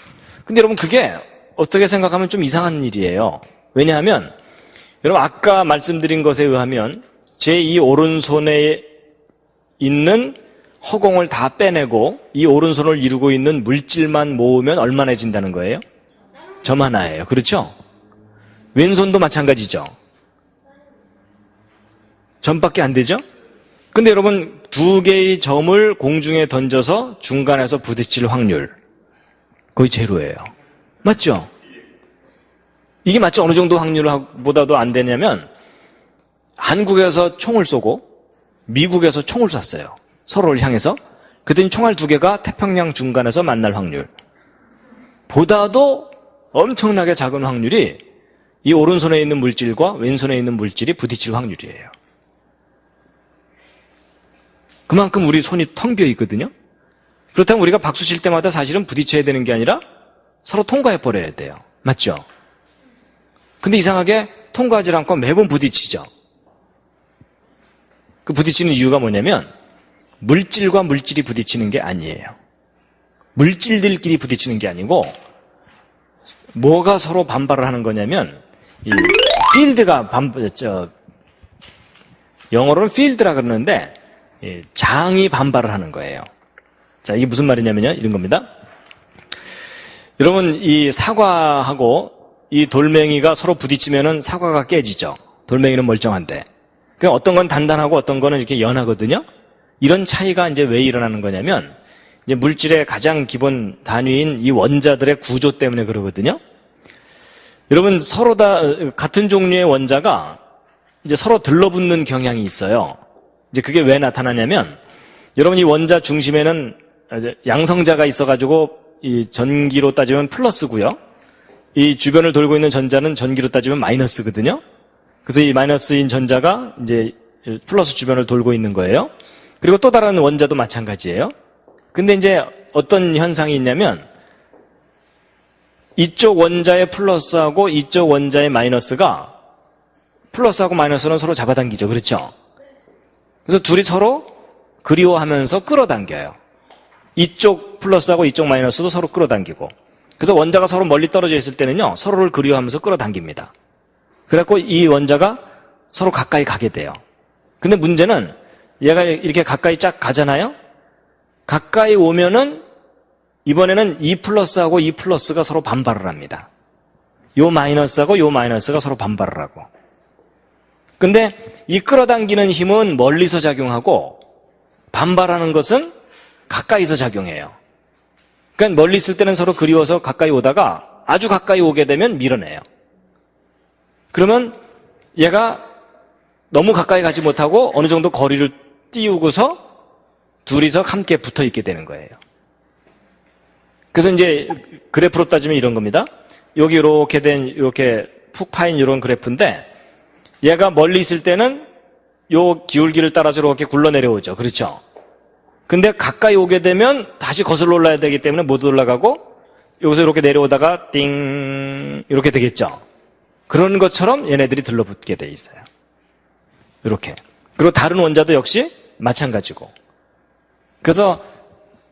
근데 여러분 그게 어떻게 생각하면 좀 이상한 일이에요. 왜냐하면 여러분 아까 말씀드린 것에 의하면 제 이 오른손에 있는 허공을 다 빼내고 이 오른손을 이루고 있는 물질만 모으면 얼마나 해진다는 거예요? 점 하나예요. 그렇죠? 왼손도 마찬가지죠. 점밖에 안 되죠? 근데 여러분 두 개의 점을 공중에 던져서 중간에서 부딪힐 확률 거의 제로예요. 맞죠? 이게 마치 어느 정도 확률보다도 안 되냐면 한국에서 총을 쏘고 미국에서 총을 쐈어요. 서로를 향해서. 그랬더니 총알 두 개가 태평양 중간에서 만날 확률 보다도 엄청나게 작은 확률이 이 오른손에 있는 물질과 왼손에 있는 물질이 부딪힐 확률이에요. 그만큼 우리 손이 텅 비어 있거든요. 그렇다면 우리가 박수 칠 때마다 사실은 부딪혀야 되는 게 아니라 서로 통과해 버려야 돼요. 맞죠? 근데 이상하게 통과하지 않고 매번 부딪히죠. 그 부딪히는 이유가 뭐냐면 물질과 물질이 부딪히는 게 아니에요. 물질들끼리 부딪히는 게 아니고 뭐가 서로 반발을 하는 거냐면 이 필드가 영어로는 필드라 그러는데 장이 반발을 하는 거예요. 자, 이게 무슨 말이냐면요. 이런 겁니다. 여러분 이 사과하고 이 돌멩이가 서로 부딪히면은 사과가 깨지죠. 돌멩이는 멀쩡한데. 그러니까 어떤 건 단단하고 어떤 거는 이렇게 연하거든요. 이런 차이가 이제 왜 일어나는 거냐면 이제 물질의 가장 기본 단위인 이 원자들의 구조 때문에 그러거든요. 여러분 서로 다 같은 종류의 원자가 이제 서로 들러붙는 경향이 있어요. 이제 그게 왜 나타나냐면 여러분 이 원자 중심에는 양성자가 있어가지고 이 전기로 따지면 플러스고요. 이 주변을 돌고 있는 전자는 전기로 따지면 마이너스거든요. 그래서 이 마이너스인 전자가 이제 플러스 주변을 돌고 있는 거예요. 그리고 또 다른 원자도 마찬가지예요. 근데 이제 어떤 현상이 있냐면 이쪽 원자의 플러스하고 이쪽 원자의 마이너스가 플러스하고 마이너스는 서로 잡아당기죠. 그렇죠? 그래서 둘이 서로 그리워하면서 끌어당겨요. 이쪽 플러스하고 이쪽 마이너스도 서로 끌어당기고. 그래서 원자가 서로 멀리 떨어져 있을 때는요, 서로를 그리워하면서 끌어당깁니다. 그래갖고 이 원자가 서로 가까이 가게 돼요. 근데 문제는 얘가 이렇게 가까이 쫙 가잖아요? 가까이 오면은 이번에는 이 플러스하고 이 플러스가 서로 반발을 합니다. 요 마이너스하고 요 마이너스가 서로 반발을 하고. 근데 이 끌어당기는 힘은 멀리서 작용하고 반발하는 것은 가까이서 작용해요. 그러니까 멀리 있을 때는 서로 그리워서 가까이 오다가 아주 가까이 오게 되면 밀어내요. 그러면 얘가 너무 가까이 가지 못하고 어느 정도 거리를 띄우고서 둘이서 함께 붙어 있게 되는 거예요. 그래서 이제 그래프로 따지면 이런 겁니다. 여기 이렇게 푹 파인 이런 그래프인데 얘가 멀리 있을 때는 요 기울기를 따라서 이렇게 굴러 내려오죠. 그렇죠? 근데 가까이 오게 되면 다시 거슬러 올라야 되기 때문에 못 올라가고 여기서 이렇게 내려오다가 띵 이렇게 되겠죠. 그런 것처럼 얘네들이 들러붙게 돼 있어요. 이렇게. 그리고 다른 원자도 역시 마찬가지고. 그래서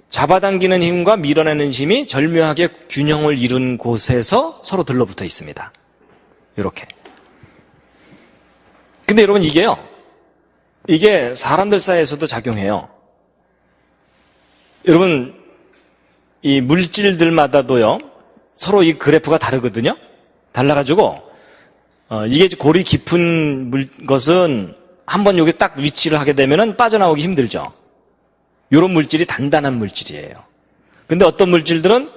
잡아당기는 힘과 밀어내는 힘이 절묘하게 균형을 이룬 곳에서 서로 들러붙어 있습니다. 이렇게. 근데 여러분 이게 사람들 사이에서도 작용해요. 여러분 이 물질들마다도요 서로 이 그래프가 다르거든요. 달라가지고 이게 골이 깊은 것은 한번 여기 딱 위치를 하게 되면은 빠져나오기 힘들죠. 이런 물질이 단단한 물질이에요. 근데 어떤 물질들은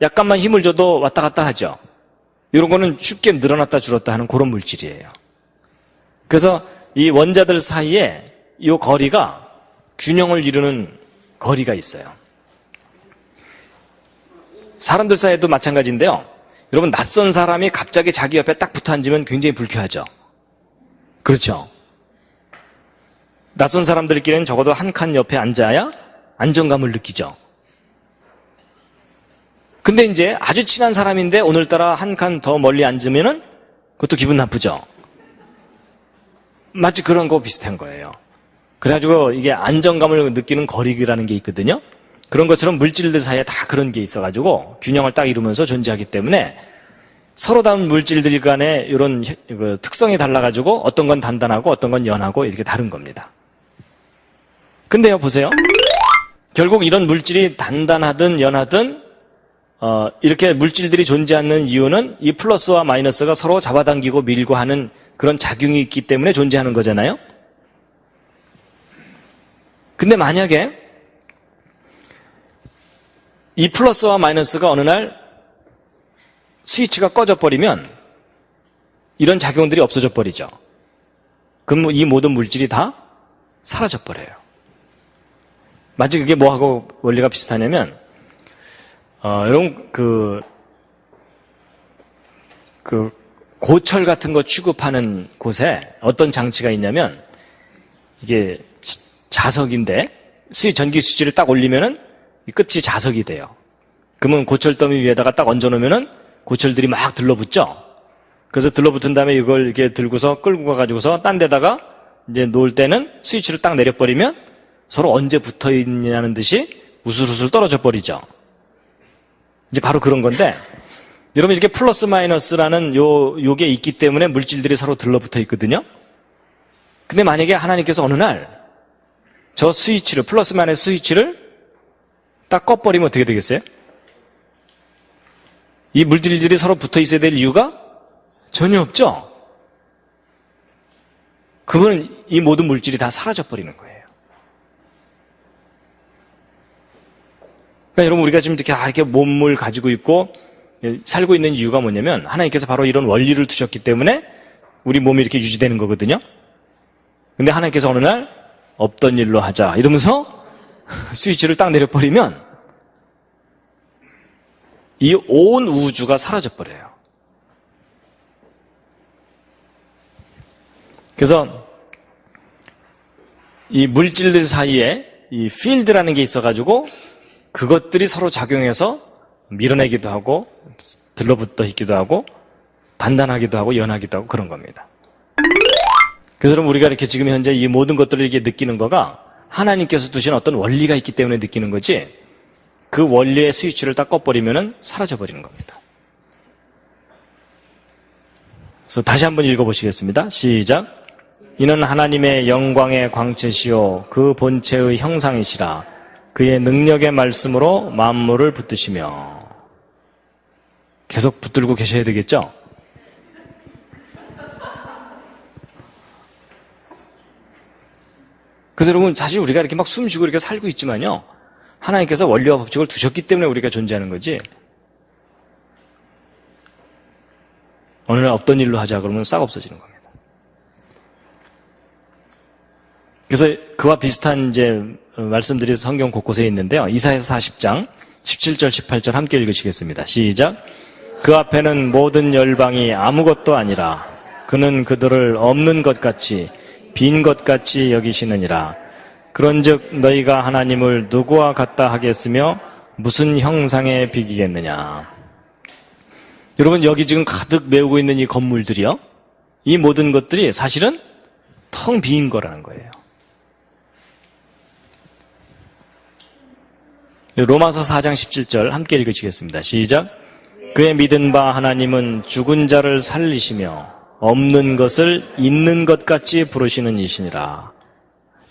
약간만 힘을 줘도 왔다 갔다 하죠. 이런 거는 쉽게 늘어났다 줄었다 하는 그런 물질이에요. 그래서 이 원자들 사이에 이 거리가 균형을 이루는 거리가 있어요. 사람들 사이에도 마찬가지인데요. 여러분 낯선 사람이 갑자기 자기 옆에 딱 붙어 앉으면 굉장히 불쾌하죠. 그렇죠? 낯선 사람들끼리는 적어도 한 칸 옆에 앉아야 안정감을 느끼죠. 근데 이제 아주 친한 사람인데 오늘따라 한 칸 더 멀리 앉으면은 그것도 기분 나쁘죠. 마치 그런 거 비슷한 거예요. 그래가지고 이게 안정감을 느끼는 거리라는 게 있거든요. 그런 것처럼 물질들 사이에 다 그런 게 있어가지고 균형을 딱 이루면서 존재하기 때문에 서로 다른 물질들 간에 이런 특성이 달라가지고 어떤 건 단단하고 어떤 건 연하고 이렇게 다른 겁니다. 근데요, 보세요. 결국 이런 물질이 단단하든 연하든 이렇게 물질들이 존재하는 이유는 이 플러스와 마이너스가 서로 잡아당기고 밀고 하는 그런 작용이 있기 때문에 존재하는 거잖아요. 근데 만약에 이 플러스와 마이너스가 어느 날 스위치가 꺼져 버리면 이런 작용들이 없어져 버리죠. 그럼 이 모든 물질이 다 사라져 버려요. 마치 그게 뭐하고 원리가 비슷하냐면 여러분 그 고철 같은 거 취급하는 곳에 어떤 장치가 있냐면 이게 자석인데 전기 스위치를 딱 올리면은 이 끝이 자석이 돼요. 그러면 고철 더미 위에다가 딱 얹어놓으면은 고철들이 막 들러붙죠. 그래서 들러붙은 다음에 이걸 이렇게 들고서 끌고 가가지고서 딴 데다가 이제 놓을 때는 스위치를 딱 내려버리면 서로 언제 붙어 있냐는 듯이 우슬우슬 떨어져 버리죠. 이제 바로 그런 건데 여러분 이렇게 플러스 마이너스라는 요게 있기 때문에 물질들이 서로 들러붙어 있거든요. 근데 만약에 하나님께서 어느 날 저 스위치를 플러스 마이너스 스위치를 딱 꺼버리면 어떻게 되겠어요? 이 물질들이 서로 붙어 있어야 될 이유가 전혀 없죠. 그러면 이 모든 물질이 다 사라져 버리는 거예요. 그러니까 여러분 우리가 지금 이렇게 몸을 가지고 있고 살고 있는 이유가 뭐냐면 하나님께서 바로 이런 원리를 두셨기 때문에 우리 몸이 이렇게 유지되는 거거든요. 근데 하나님께서 어느 날 없던 일로 하자 이러면서 스위치를 딱 내려버리면 이 온 우주가 사라져 버려요. 그래서 이 물질들 사이에 이 필드라는 게 있어가지고 그것들이 서로 작용해서 밀어내기도 하고 들러붙어 있기도 하고 단단하기도 하고 연하기도 하고 그런 겁니다. 그래서 여러분 우리가 이렇게 지금 현재 이 모든 것들을 이렇게 느끼는 거가 하나님께서 두신 어떤 원리가 있기 때문에 느끼는 거지 그 원리의 스위치를 딱 꺼버리면 사라져 버리는 겁니다. 그래서 다시 한번 읽어보시겠습니다. 시작. 이는 하나님의 영광의 광채시요 그 본체의 형상이시라. 그의 능력의 말씀으로 만물을 붙드시며. 계속 붙들고 계셔야 되겠죠? 그래서 여러분 사실 우리가 이렇게 막 숨 쉬고 이렇게 살고 있지만요. 하나님께서 원리와 법칙을 두셨기 때문에 우리가 존재하는 거지. 어느 날 없던 일로 하자 그러면 싹 없어지는 겁니다. 그래서 그와 비슷한 이제 말씀들이 성경 곳곳에 있는데요. 이사야서 40장 17절, 18절 함께 읽으시겠습니다. 시작. 그 앞에는 모든 열방이 아무것도 아니라 그는 그들을 없는 것 같이 빈 것 같이 여기시느니라. 그런즉 너희가 하나님을 누구와 같다 하겠으며 무슨 형상에 비기겠느냐. 여러분, 여기 지금 가득 메우고 있는 이 건물들이요, 이 모든 것들이 사실은 텅 빈 거라는 거예요. 로마서 4장 17절 함께 읽으시겠습니다. 시작. 그의 믿은 바 하나님은 죽은 자를 살리시며 없는 것을 있는 것 같이 부르시는 이시니라.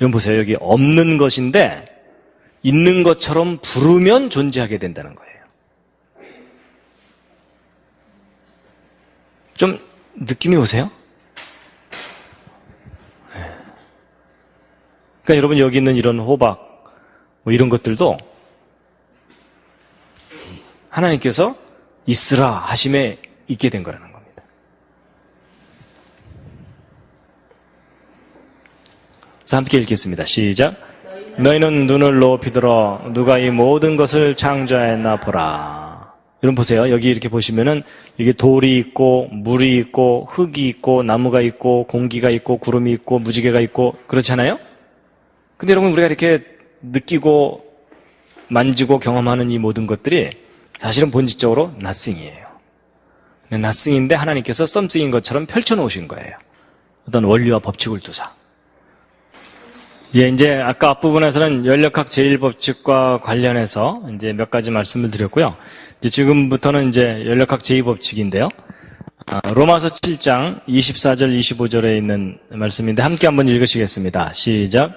여러분 보세요. 여기 없는 것인데 있는 것처럼 부르면 존재하게 된다는 거예요. 좀 느낌이 오세요? 그러니까 여러분, 여기 있는 이런 호박 뭐 이런 것들도 하나님께서 있으라 하심에 있게 된 거라는 겁니다. 자, 함께 읽겠습니다. 시작. 너희는 눈을 높이 들어 누가 이 모든 것을 창조하였나 보라. 여러분 보세요. 여기 이렇게 보시면은 이게 돌이 있고 물이 있고 흙이 있고 나무가 있고 공기가 있고 구름이 있고 무지개가 있고 그렇잖아요. 근데 여러분, 우리가 이렇게 느끼고 만지고 경험하는 이 모든 것들이 사실은 본질적으로 nothing이에요. nothing인데 하나님께서 something인 것처럼 펼쳐놓으신 거예요. 어떤 원리와 법칙을 두사. 예, 이제 아까 앞부분에서는 연력학 제1법칙과 관련해서 이제 몇 가지 말씀을 드렸고요. 이제 지금부터는 이제 연력학 제2법칙인데요. 로마서 7장 24절 25절에 있는 말씀인데 함께 한번 읽으시겠습니다. 시작.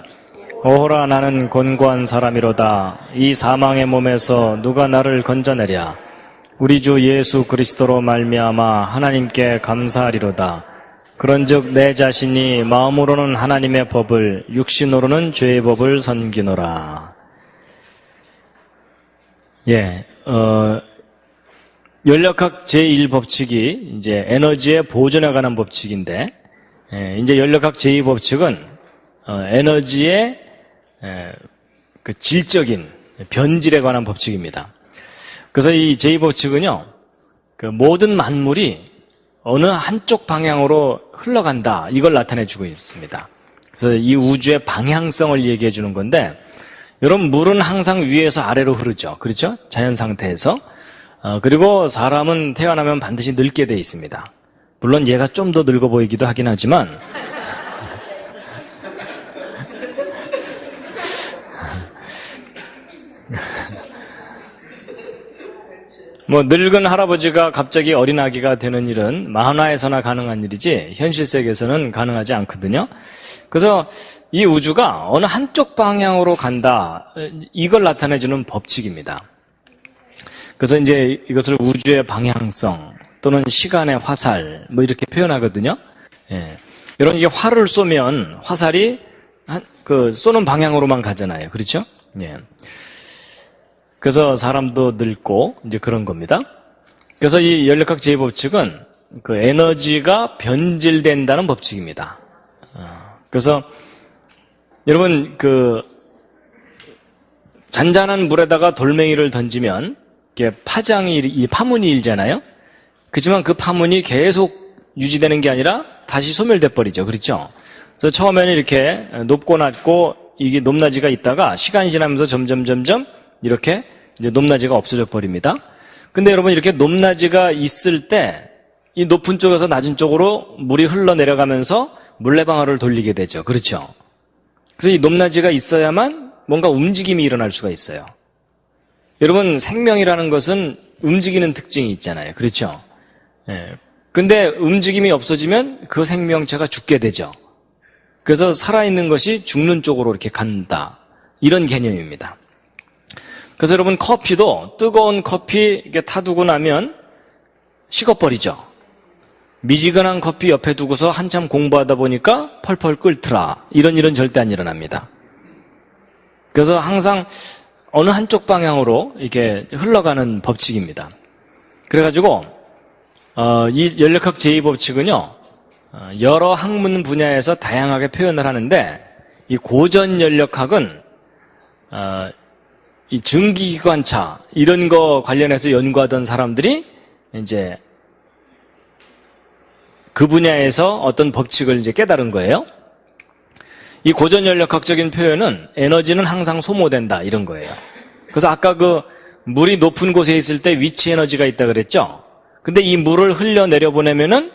오호라 나는 곤고한 사람이로다. 이 사망의 몸에서 누가 나를 건져내랴. 우리 주 예수 그리스도로 말미암아 하나님께 감사하리로다. 그런즉 내 자신이 마음으로는 하나님의 법을 육신으로는 죄의 법을 섬기노라. 예, 연력학 제1법칙이 이제 에너지의 보존에 관한 법칙인데, 이제 연력학 제2법칙은 에너지의 그 질적인 변질에 관한 법칙입니다. 그래서 이 제2법칙은요, 그 모든 만물이 어느 한쪽 방향으로 흘러간다, 이걸 나타내주고 있습니다. 그래서 이 우주의 방향성을 얘기해 주는 건데, 여러분, 물은 항상 위에서 아래로 흐르죠. 그렇죠? 자연 상태에서. 그리고 사람은 태어나면 반드시 늙게 돼 있습니다. 물론 얘가 좀 더 늙어 보이기도 하긴 하지만 뭐 늙은 할아버지가 갑자기 어린아기가 되는 일은 만화에서나 가능한 일이지 현실 세계에서는 가능하지 않거든요. 그래서 이 우주가 어느 한쪽 방향으로 간다, 이걸 나타내주는 법칙입니다. 그래서 이제 이것을 우주의 방향성 또는 시간의 화살 뭐 이렇게 표현하거든요. 예. 여러분, 이게 활을 쏘면 화살이 그 쏘는 방향으로만 가잖아요. 그렇죠? 예. 그래서 사람도 늙고 이제 그런 겁니다. 그래서 이 연력학 제2법칙은 그 에너지가 변질된다는 법칙입니다. 그래서 여러분, 그 잔잔한 물에다가 돌멩이를 던지면 이게 파문이 일잖아요. 그렇지만 그 파문이 계속 유지되는 게 아니라 다시 소멸돼 버리죠. 그렇죠? 그래서 처음에는 이렇게 높고 낮고 이게 높낮이가 있다가 시간이 지나면서 점점 이렇게 이제 높낮이가 없어져 버립니다. 근데 여러분, 이렇게 높낮이가 있을 때 이 높은 쪽에서 낮은 쪽으로 물이 흘러내려가면서 물레방아를 돌리게 되죠. 그렇죠? 그래서 이 높낮이가 있어야만 뭔가 움직임이 일어날 수가 있어요. 여러분, 생명이라는 것은 움직이는 특징이 있잖아요. 그렇죠? 예. 근데 움직임이 없어지면 그 생명체가 죽게 되죠. 그래서 살아있는 것이 죽는 쪽으로 이렇게 간다, 이런 개념입니다. 그래서 여러분, 커피도 뜨거운 커피 이렇게 타두고 나면 식어버리죠. 미지근한 커피 옆에 두고서 한참 공부하다 보니까 펄펄 끓더라, 이런 절대 안 일어납니다. 그래서 항상 어느 한쪽 방향으로 이렇게 흘러가는 법칙입니다. 그래가지고 이 연력학 제2법칙은요, 여러 학문 분야에서 다양하게 표현을 하는데, 이 고전 연력학은 이 증기기관차 이런 거 관련해서 연구하던 사람들이 이제 그 분야에서 어떤 법칙을 이제 깨달은 거예요. 이 고전연력학적인 표현은 에너지는 항상 소모된다 이런 거예요. 그래서 아까 그 물이 높은 곳에 있을 때 위치 에너지가 있다 그랬죠. 근데 이 물을 흘려 내려보내면은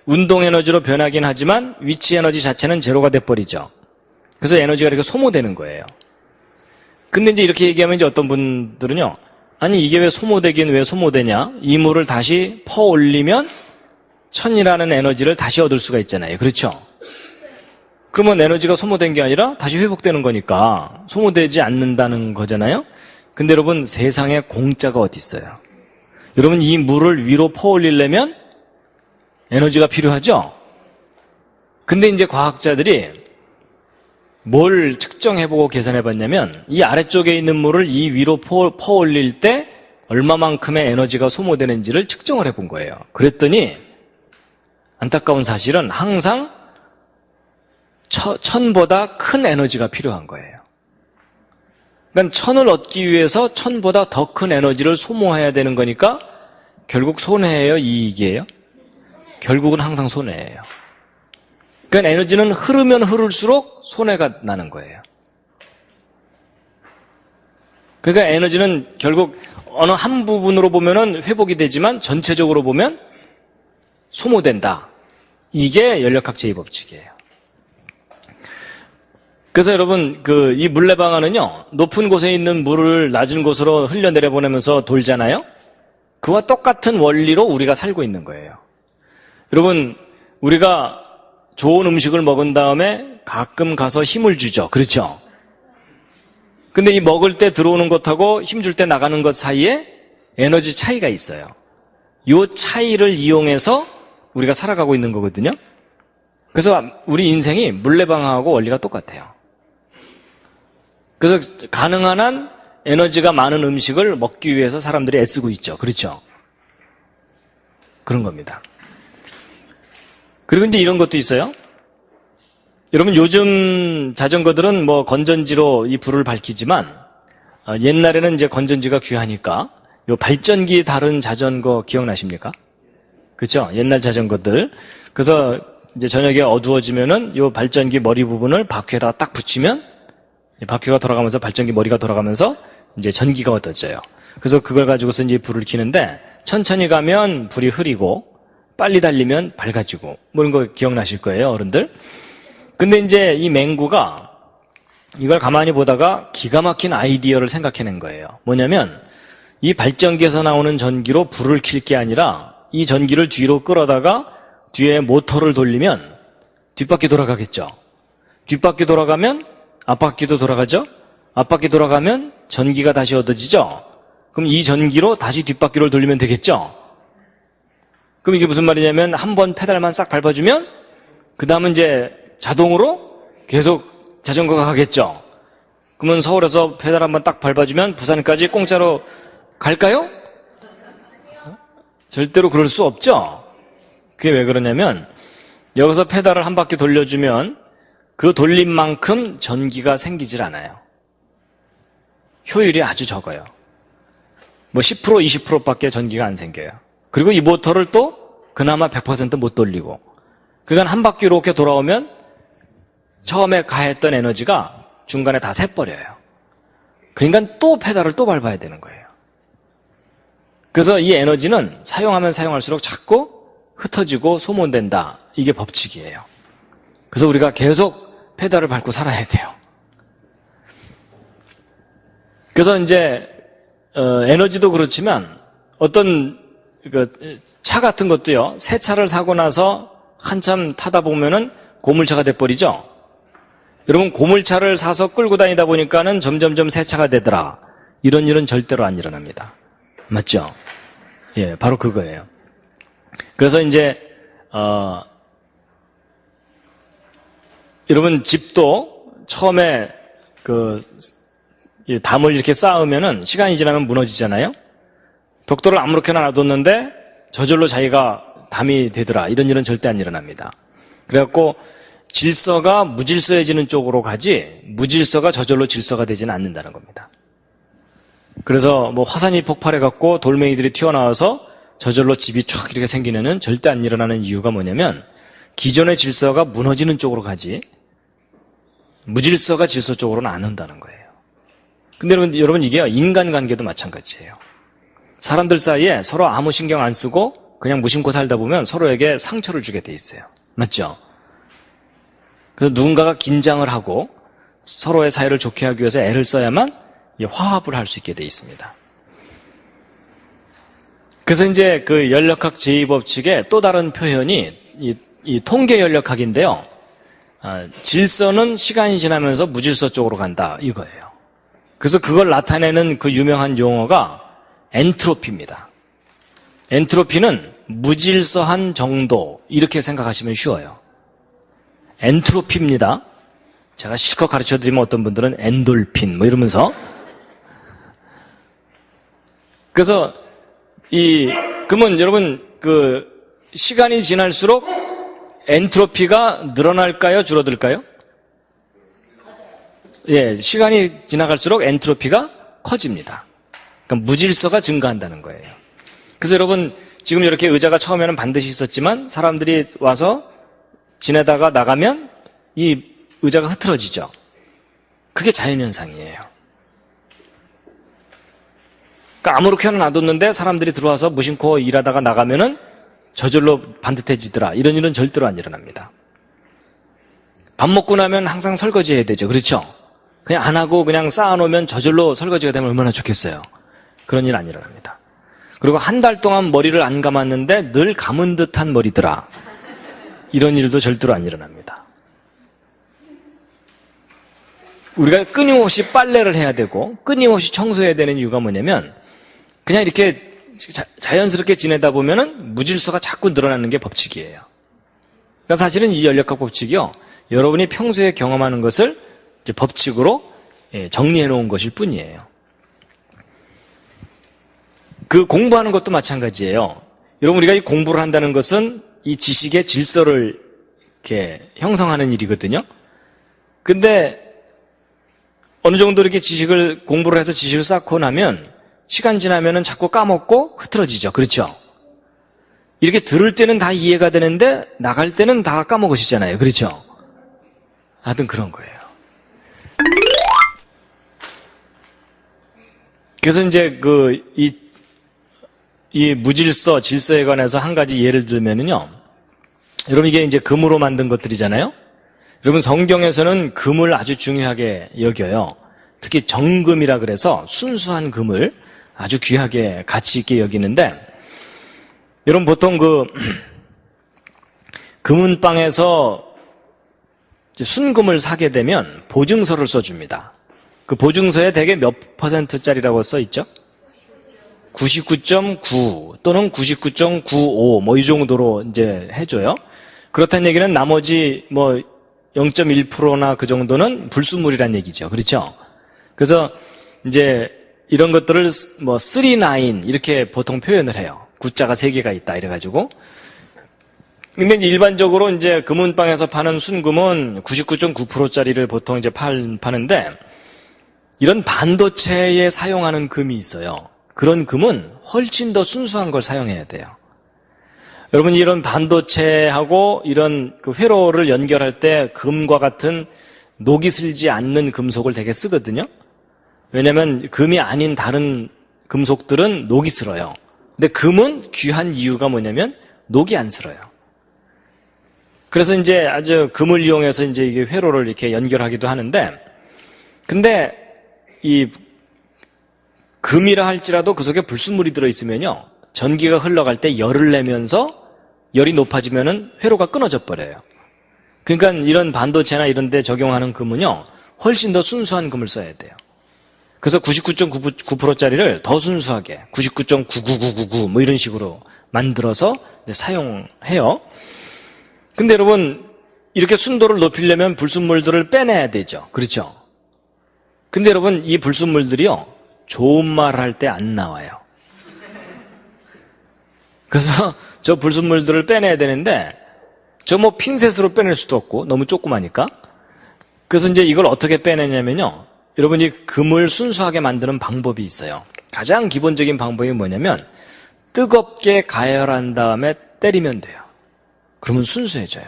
운동 에너지로 변하긴 하지만 위치 에너지 자체는 제로가 돼버리죠. 그래서 에너지가 이렇게 소모되는 거예요. 근데 이제 이렇게 얘기하면 이제 어떤 분들은요, 아니 이게 왜 소모되긴 왜 소모되냐? 이 물을 다시 퍼 올리면 천이라는 에너지를 다시 얻을 수가 있잖아요. 그렇죠? 그러면 에너지가 소모된 게 아니라 다시 회복되는 거니까 소모되지 않는다는 거잖아요. 근데 여러분 세상에 공짜가 어디 있어요? 여러분 이 물을 위로 퍼 올리려면 에너지가 필요하죠? 근데 이제 과학자들이 뭘 측정해보고 계산해봤냐면 이 아래쪽에 있는 물을 이 위로 퍼 올릴 때 얼마만큼의 에너지가 소모되는지를 측정을 해본 거예요. 그랬더니 안타까운 사실은 항상 천보다 큰 에너지가 필요한 거예요. 그러니까 천을 얻기 위해서 천보다 더 큰 에너지를 소모해야 되는 거니까 결국 손해예요, 이익이에요? 결국은 항상 손해예요. 그러니까 에너지는 흐르면 흐를수록 손해가 나는 거예요. 그러니까 에너지는 결국 어느 한 부분으로 보면은 회복이 되지만 전체적으로 보면 소모된다. 이게 연력학제의 법칙이에요. 그래서 여러분 이 물레방아는요, 높은 곳에 있는 물을 낮은 곳으로 흘려내려 보내면서 돌잖아요. 그와 똑같은 원리로 우리가 살고 있는 거예요. 여러분 우리가 좋은 음식을 먹은 다음에 가끔 가서 힘을 주죠. 그렇죠? 근데 이 먹을 때 들어오는 것하고 힘 줄 때 나가는 것 사이에 에너지 차이가 있어요. 이 차이를 이용해서 우리가 살아가고 있는 거거든요. 그래서 우리 인생이 물레방아하고 원리가 똑같아요. 그래서 가능한 한 에너지가 많은 음식을 먹기 위해서 사람들이 애쓰고 있죠. 그렇죠? 그런 겁니다. 그리고 이제 이런 것도 있어요. 여러분 요즘 자전거들은 뭐 건전지로 이 불을 밝히지만 옛날에는 이제 건전지가 귀하니까 요 발전기 다른 자전거 기억나십니까? 그렇죠? 옛날 자전거들. 그래서 이제 저녁에 어두워지면은 요 발전기 머리 부분을 바퀴에다가 딱 붙이면 바퀴가 돌아가면서 발전기 머리가 돌아가면서 이제 전기가 얻어져요. 그래서 그걸 가지고서 이제 불을 켜는데 천천히 가면 불이 흐리고 빨리 달리면 밝아지고 뭐 이런 거 기억나실 거예요, 어른들. 근데 이제 이 맹구가 이걸 가만히 보다가 기가 막힌 아이디어를 생각해낸 거예요. 뭐냐면 이 발전기에서 나오는 전기로 불을 켤 게 아니라 이 전기를 뒤로 끌어다가 뒤에 모터를 돌리면 뒷바퀴 돌아가겠죠. 뒷바퀴 돌아가면 앞바퀴도 돌아가죠. 앞바퀴 돌아가면 전기가 다시 얻어지죠. 그럼 이 전기로 다시 뒷바퀴를 돌리면 되겠죠. 그럼 이게 무슨 말이냐면 한 번 페달만 싹 밟아주면 그 다음은 이제 자동으로 계속 자전거가 가겠죠. 그러면 서울에서 페달 한번 딱 밟아주면 부산까지 공짜로 갈까요? 절대로 그럴 수 없죠. 그게 왜 그러냐면 여기서 페달을 한 바퀴 돌려주면 그 돌린 만큼 전기가 생기질 않아요. 효율이 아주 적어요. 뭐 10% 20%밖에 전기가 안 생겨요. 그리고 이 모터를 또 그나마 100% 못 돌리고 그러니까 한 바퀴 이렇게 돌아오면 처음에 가했던 에너지가 중간에 다 새버려요. 그러니까 또 페달을 또 밟아야 되는 거예요. 그래서 이 에너지는 사용하면 사용할수록 자꾸 흩어지고 소모된다. 이게 법칙이에요. 그래서 우리가 계속 페달을 밟고 살아야 돼요. 그래서 이제 에너지도 그렇지만 어떤 차 같은 것도요. 새 차를 사고 나서 한참 타다 보면은 고물차가 돼버리죠. 여러분 고물차를 사서 끌고 다니다 보니까는 점점점 새 차가 되더라. 이런 일은 절대로 안 일어납니다. 맞죠? 예, 바로 그거예요. 그래서 이제 여러분 집도 처음에 담을 이렇게 쌓으면은 시간이 지나면 무너지잖아요. 벽돌을 아무렇게나 놔뒀는데 저절로 자기가 담이 되더라. 이런 일은 절대 안 일어납니다. 그래갖고 질서가 무질서해지는 쪽으로 가지 무질서가 저절로 질서가 되지는 않는다는 겁니다. 그래서 뭐 화산이 폭발해갖고 돌멩이들이 튀어나와서 저절로 집이 촥 이렇게 생기는 애는 절대 안 일어나는 이유가 뭐냐면 기존의 질서가 무너지는 쪽으로 가지 무질서가 질서 쪽으로는 안 온다는 거예요. 근데 여러분 이게 인간관계도 마찬가지예요. 사람들 사이에 서로 아무 신경 안 쓰고 그냥 무심코 살다 보면 서로에게 상처를 주게 돼 있어요. 맞죠? 그래서 누군가가 긴장을 하고 서로의 사이를 좋게 하기 위해서 애를 써야만 화합을 할 수 있게 돼 있습니다. 그래서 이제 그 연력학 제2법칙의 또 다른 표현이 이 통계 연력학인데요. 질서는 시간이 지나면서 무질서 쪽으로 간다 이거예요. 그래서 그걸 나타내는 그 유명한 용어가 엔트로피입니다. 엔트로피는 무질서한 정도 이렇게 생각하시면 쉬워요. 엔트로피입니다. 제가 실컷 가르쳐드리면 어떤 분들은 엔돌핀 뭐 이러면서 그래서 그러면 여러분 그 시간이 지날수록 엔트로피가 늘어날까요? 줄어들까요? 예, 시간이 지나갈수록 엔트로피가 커집니다. 그러니까 무질서가 증가한다는 거예요. 그래서 여러분 지금 이렇게 의자가 처음에는 반드시 있었지만 사람들이 와서 지내다가 나가면 이 의자가 흐트러지죠. 그게 자연현상이에요. 그러니까 아무렇게나 놔뒀는데 사람들이 들어와서 무심코 일하다가 나가면은 저절로 반듯해지더라. 이런 일은 절대로 안 일어납니다. 밥 먹고 나면 항상 설거지 해야 되죠. 그렇죠? 그냥 안 하고 그냥 쌓아놓으면 저절로 설거지가 되면 얼마나 좋겠어요. 그런 일 안 일어납니다. 그리고 한 달 동안 머리를 안 감았는데 늘 감은 듯한 머리더라. 이런 일도 절대로 안 일어납니다. 우리가 끊임없이 빨래를 해야 되고 끊임없이 청소해야 되는 이유가 뭐냐면 그냥 이렇게 자연스럽게 지내다 보면은 무질서가 자꾸 늘어나는 게 법칙이에요. 그러니까 사실은 이 연력학 법칙이요. 여러분이 평소에 경험하는 것을 이제 법칙으로 정리해 놓은 것일 뿐이에요. 그 공부하는 것도 마찬가지예요. 여러분 우리가 이 공부를 한다는 것은 이 지식의 질서를 이렇게 형성하는 일이거든요. 근데 어느 정도 이렇게 공부를 해서 지식을 쌓고 나면 시간 지나면은 자꾸 까먹고 흐트러지죠. 그렇죠? 이렇게 들을 때는 다 이해가 되는데 나갈 때는 다 까먹으시잖아요. 그렇죠? 하여튼 그런 거예요. 그래서 이제 이 무질서, 질서에 관해서 한 가지 예를 들면은요. 여러분 이게 이제 금으로 만든 것들이잖아요. 여러분 성경에서는 금을 아주 중요하게 여겨요. 특히 정금이라 그래서 순수한 금을 아주 귀하게 가치 있게 여기는데 여러분 보통 금은방에서 순금을 사게 되면 보증서를 써줍니다. 그 보증서에 대개 몇 %짜리라고 써 있죠? 99.9 또는 99.95 뭐 이 정도로 이제 해줘요. 그렇다는 얘기는 나머지 뭐 0.1%나 그 정도는 불순물이란 얘기죠. 그렇죠? 그래서 이제 이런 것들을 뭐 39 이렇게 보통 표현을 해요. 구자가 3개가 있다 이래가지고. 근데 이제 일반적으로 이제 금은방에서 파는 순금은 99.9%짜리를 보통 이제 파는데 이런 반도체에 사용하는 금이 있어요. 그런 금은 훨씬 더 순수한 걸 사용해야 돼요. 여러분 이런 반도체하고 이런 그 회로를 연결할 때 금과 같은 녹이 슬지 않는 금속을 되게 쓰거든요. 왜냐하면 금이 아닌 다른 금속들은 녹이 슬어요. 근데 금은 귀한 이유가 뭐냐면 녹이 안 슬어요. 그래서 이제 아주 금을 이용해서 이제 이게 회로를 이렇게 연결하기도 하는데, 근데 이 금이라 할지라도 그 속에 불순물이 들어있으면요, 전기가 흘러갈 때 열을 내면서 열이 높아지면은 회로가 끊어져 버려요. 그러니까 이런 반도체나 이런 데 적용하는 금은요, 훨씬 더 순수한 금을 써야 돼요. 그래서 99.9%짜리를 더 순수하게 99.99999 뭐 이런 식으로 만들어서 사용해요. 근데 여러분 이렇게 순도를 높이려면 불순물들을 빼내야 되죠. 그렇죠? 근데 여러분 이 불순물들이요, 좋은 말 할 때 안 나와요. 그래서 저 불순물들을 빼내야 되는데 저 뭐 핀셋으로 빼낼 수도 없고 너무 조그마니까. 그래서 이제 이걸 어떻게 빼내냐면요, 여러분이 금을 순수하게 만드는 방법이 있어요. 가장 기본적인 방법이 뭐냐면 뜨겁게 가열한 다음에 때리면 돼요. 그러면 순수해져요.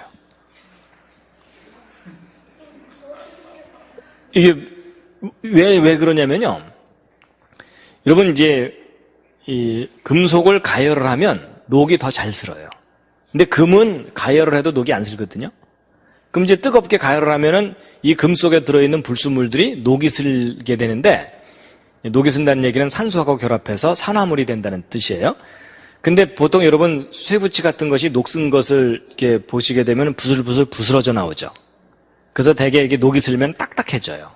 이게 왜 그러냐면요. 여러분 이제 이 금속을 가열을 하면 녹이 더 잘 슬어요. 근데 금은 가열을 해도 녹이 안 슬거든요. 그럼 이제 뜨겁게 가열을 하면은 이 금 속에 들어있는 불순물들이 녹이 슬게 되는데, 녹이 쓴다는 얘기는 산소하고 결합해서 산화물이 된다는 뜻이에요. 근데 보통 여러분 쇠붙이 같은 것이 녹슨 것을 이렇게 보시게 되면 부슬부슬 부스러져 나오죠. 그래서 대개 이게 녹이 슬면 딱딱해져요.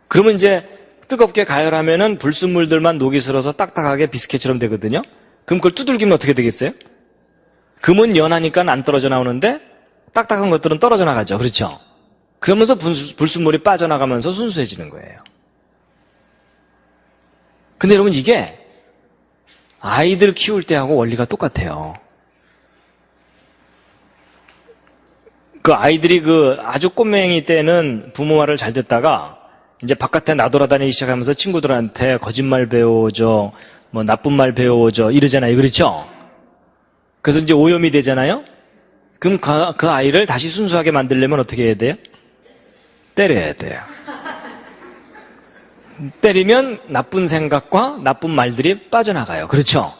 그러면 이제 뜨겁게 가열하면은 불순물들만 녹이 슬어서 딱딱하게 비스켓처럼 되거든요. 그럼 그걸 두들기면 어떻게 되겠어요? 금은 연하니까 안 떨어져 나오는데 딱딱한 것들은 떨어져 나가죠. 그렇죠? 그러면서 불순물이 빠져나가면서 순수해지는 거예요. 근데 여러분 이게 아이들 키울 때하고 원리가 똑같아요. 그 아이들이 아주 꼬맹이 때는 부모 말을 잘 듣다가 이제 바깥에 나돌아다니기 시작하면서 친구들한테 거짓말 배워줘, 뭐 나쁜 말 배워줘 이러잖아요. 그렇죠? 그래서 이제 오염이 되잖아요. 그럼 그 아이를 다시 순수하게 만들려면 어떻게 해야 돼요? 때려야 돼요. 때리면 나쁜 생각과 나쁜 말들이 빠져나가요. 그렇죠?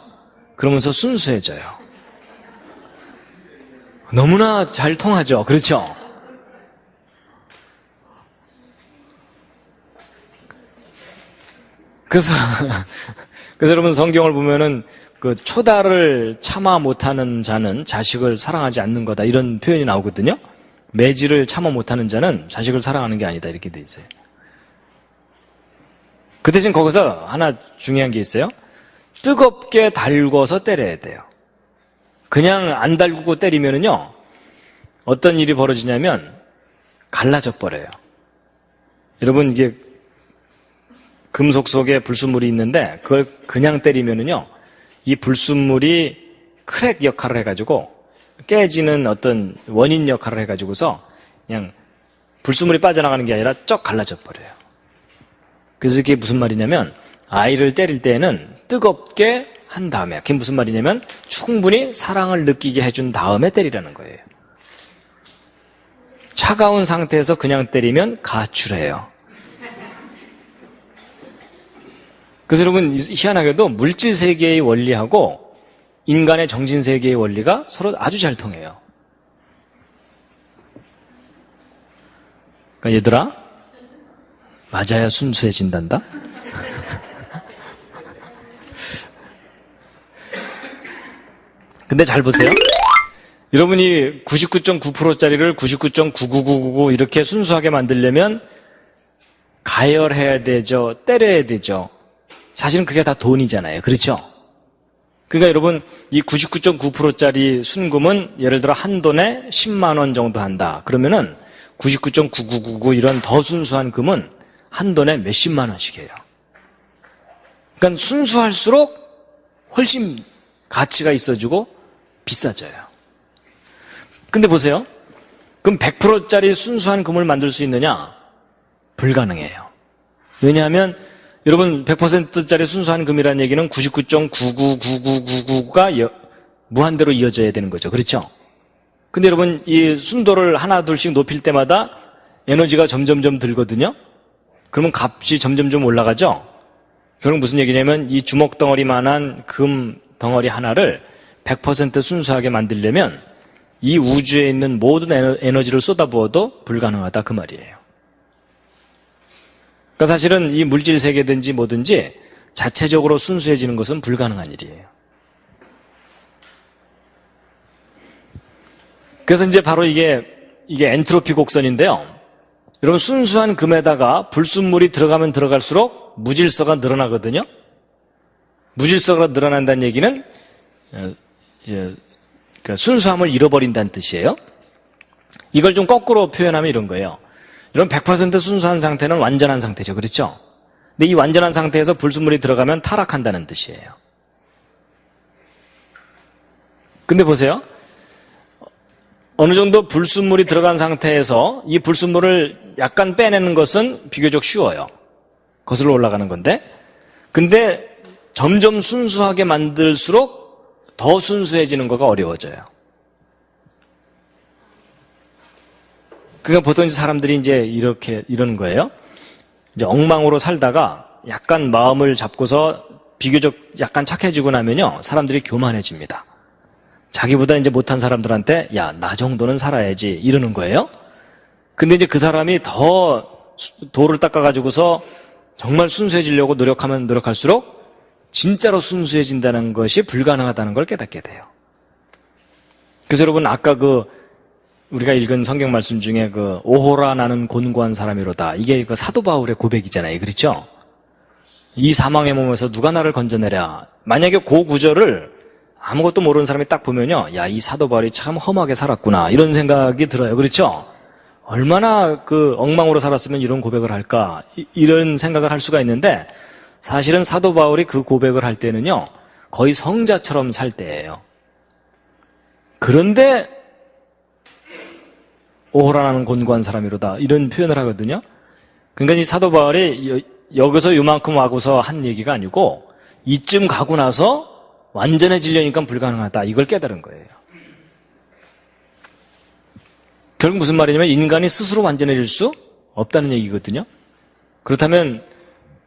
그러면서 순수해져요. 너무나 잘 통하죠. 그렇죠? 그래서 여러분 성경을 보면은 그 초다를 참아 못하는 자는 자식을 사랑하지 않는 거다 이런 표현이 나오거든요. 매질을 참아 못하는 자는 자식을 사랑하는 게 아니다 이렇게 돼 있어요. 그 대신 거기서 하나 중요한 게 있어요. 뜨겁게 달궈서 때려야 돼요. 그냥 안 달구고 때리면은요 어떤 일이 벌어지냐면 갈라져 버려요. 여러분 이게 금속 속에 불순물이 있는데 그걸 그냥 때리면은요 이 불순물이 크랙 역할을 해가지고 깨지는 어떤 원인 역할을 해가지고서 그냥 불순물이 빠져나가는 게 아니라 쩍 갈라져 버려요. 그래서 이게 무슨 말이냐면 아이를 때릴 때는 뜨겁게 한 다음에, 그게 무슨 말이냐면 충분히 사랑을 느끼게 해준 다음에 때리라는 거예요. 차가운 상태에서 그냥 때리면 가출해요. 그래서 여러분 희한하게도 물질 세계의 원리하고 인간의 정신 세계의 원리가 서로 아주 잘 통해요. 그러니까 얘들아 맞아야 순수해진단다. 근데 잘 보세요. 여러분이 99.9%짜리를 99.99999 이렇게 순수하게 만들려면 가열해야 되죠. 때려야 되죠. 사실은 그게 다 돈이잖아요. 그렇죠? 그러니까 여러분 이 99.9%짜리 순금은 예를 들어 한 돈에 10만 원 정도 한다. 그러면은 99.9999 이런 더 순수한 금은 한 돈에 몇십만 원씩 해요. 그러니까 순수할수록 훨씬 가치가 있어지고 비싸져요. 근데 보세요. 그럼 100%짜리 순수한 금을 만들 수 있느냐? 불가능해요. 왜냐하면 여러분 100%짜리 순수한 금이라는 얘기는 99.999999가 무한대로 이어져야 되는 거죠. 그렇죠? 근데 여러분 이 순도를 하나 둘씩 높일 때마다 에너지가 점점점 들거든요. 그러면 값이 점점점 올라가죠. 결국 무슨 얘기냐면 이 주먹 덩어리만한 금 덩어리 하나를 100% 순수하게 만들려면 이 우주에 있는 모든 에너지를 쏟아부어도 불가능하다 그 말이에요. 그러니까 사실은 이 물질 세계든지 뭐든지 자체적으로 순수해지는 것은 불가능한 일이에요. 그래서 이제 바로 이게 엔트로피 곡선인데요. 여러분 순수한 금에다가 불순물이 들어가면 들어갈수록 무질서가 늘어나거든요. 무질서가 늘어난다는 얘기는 그러니까 순수함을 잃어버린다는 뜻이에요. 이걸 좀 거꾸로 표현하면 이런 거예요. 여러분 100% 순수한 상태는 완전한 상태죠. 그렇죠? 근데 이 완전한 상태에서 불순물이 들어가면 타락한다는 뜻이에요. 근데 보세요. 어느 정도 불순물이 들어간 상태에서 이 불순물을 약간 빼내는 것은 비교적 쉬워요. 거슬러 올라가는 건데 근데 점점 순수하게 만들수록 더 순수해지는 거가 어려워져요. 그러니까 보통 사람들이 이제 이런 거예요. 이제 엉망으로 살다가 약간 마음을 잡고서 비교적 약간 착해지고 나면요, 사람들이 교만해집니다. 자기보다 이제 못한 사람들한테 야, 나 정도는 살아야지 이러는 거예요. 근데 이제 그 사람이 더 도를 닦아가지고서 정말 순수해지려고 노력하면 노력할수록 진짜로 순수해진다는 것이 불가능하다는 걸 깨닫게 돼요. 그래서 여러분, 아까 우리가 읽은 성경 말씀 중에 오호라 나는 곤고한 사람이로다, 이게 사도 바울의 고백이잖아요. 그렇죠? 이 사망의 몸에서 누가 나를 건져내랴. 만약에 그 구절을 아무것도 모르는 사람이 딱 보면요, 야, 이 사도 바울이 참 험하게 살았구나, 이런 생각이 들어요. 그렇죠? 얼마나 엉망으로 살았으면 이런 고백을 할까, 이런 생각을 할 수가 있는데, 사실은 사도 바울이 그 고백을 할 때는요, 거의 성자처럼 살 때예요. 그런데 오호라 나는 곤고한 사람이로다, 이런 표현을 하거든요. 그러니까 이 사도 바울이 여기서 요만큼 와고서 한 얘기가 아니고, 이쯤 가고 나서 완전해지려니까 불가능하다, 이걸 깨달은 거예요. 결국 무슨 말이냐면 인간이 스스로 완전해질 수 없다는 얘기거든요. 그렇다면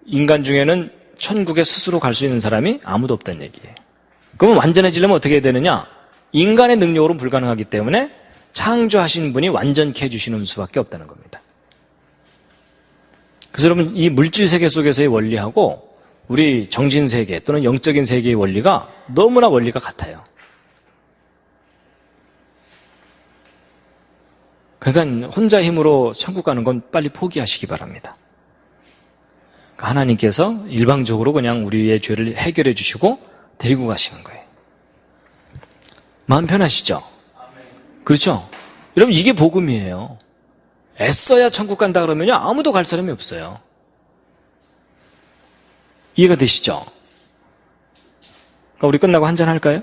인간 중에는 천국에 스스로 갈 수 있는 사람이 아무도 없다는 얘기예요. 그러면 완전해지려면 어떻게 해야 되느냐? 인간의 능력으로는 불가능하기 때문에 창조하신 분이 완전케 해주시는 수밖에 없다는 겁니다. 그래서 여러분, 이 물질 세계 속에서의 원리하고 우리 정신 세계 또는 영적인 세계의 원리가 너무나 원리가 같아요. 그러니까 혼자 힘으로 천국 가는 건 빨리 포기하시기 바랍니다. 그러니까 하나님께서 일방적으로 그냥 우리의 죄를 해결해 주시고 데리고 가시는 거예요. 마음 편하시죠? 그렇죠? 여러분, 이게 복음이에요. 애써야 천국 간다 그러면요, 아무도 갈 사람이 없어요. 이해가 되시죠? 그러니까 우리 끝나고 한잔 할까요?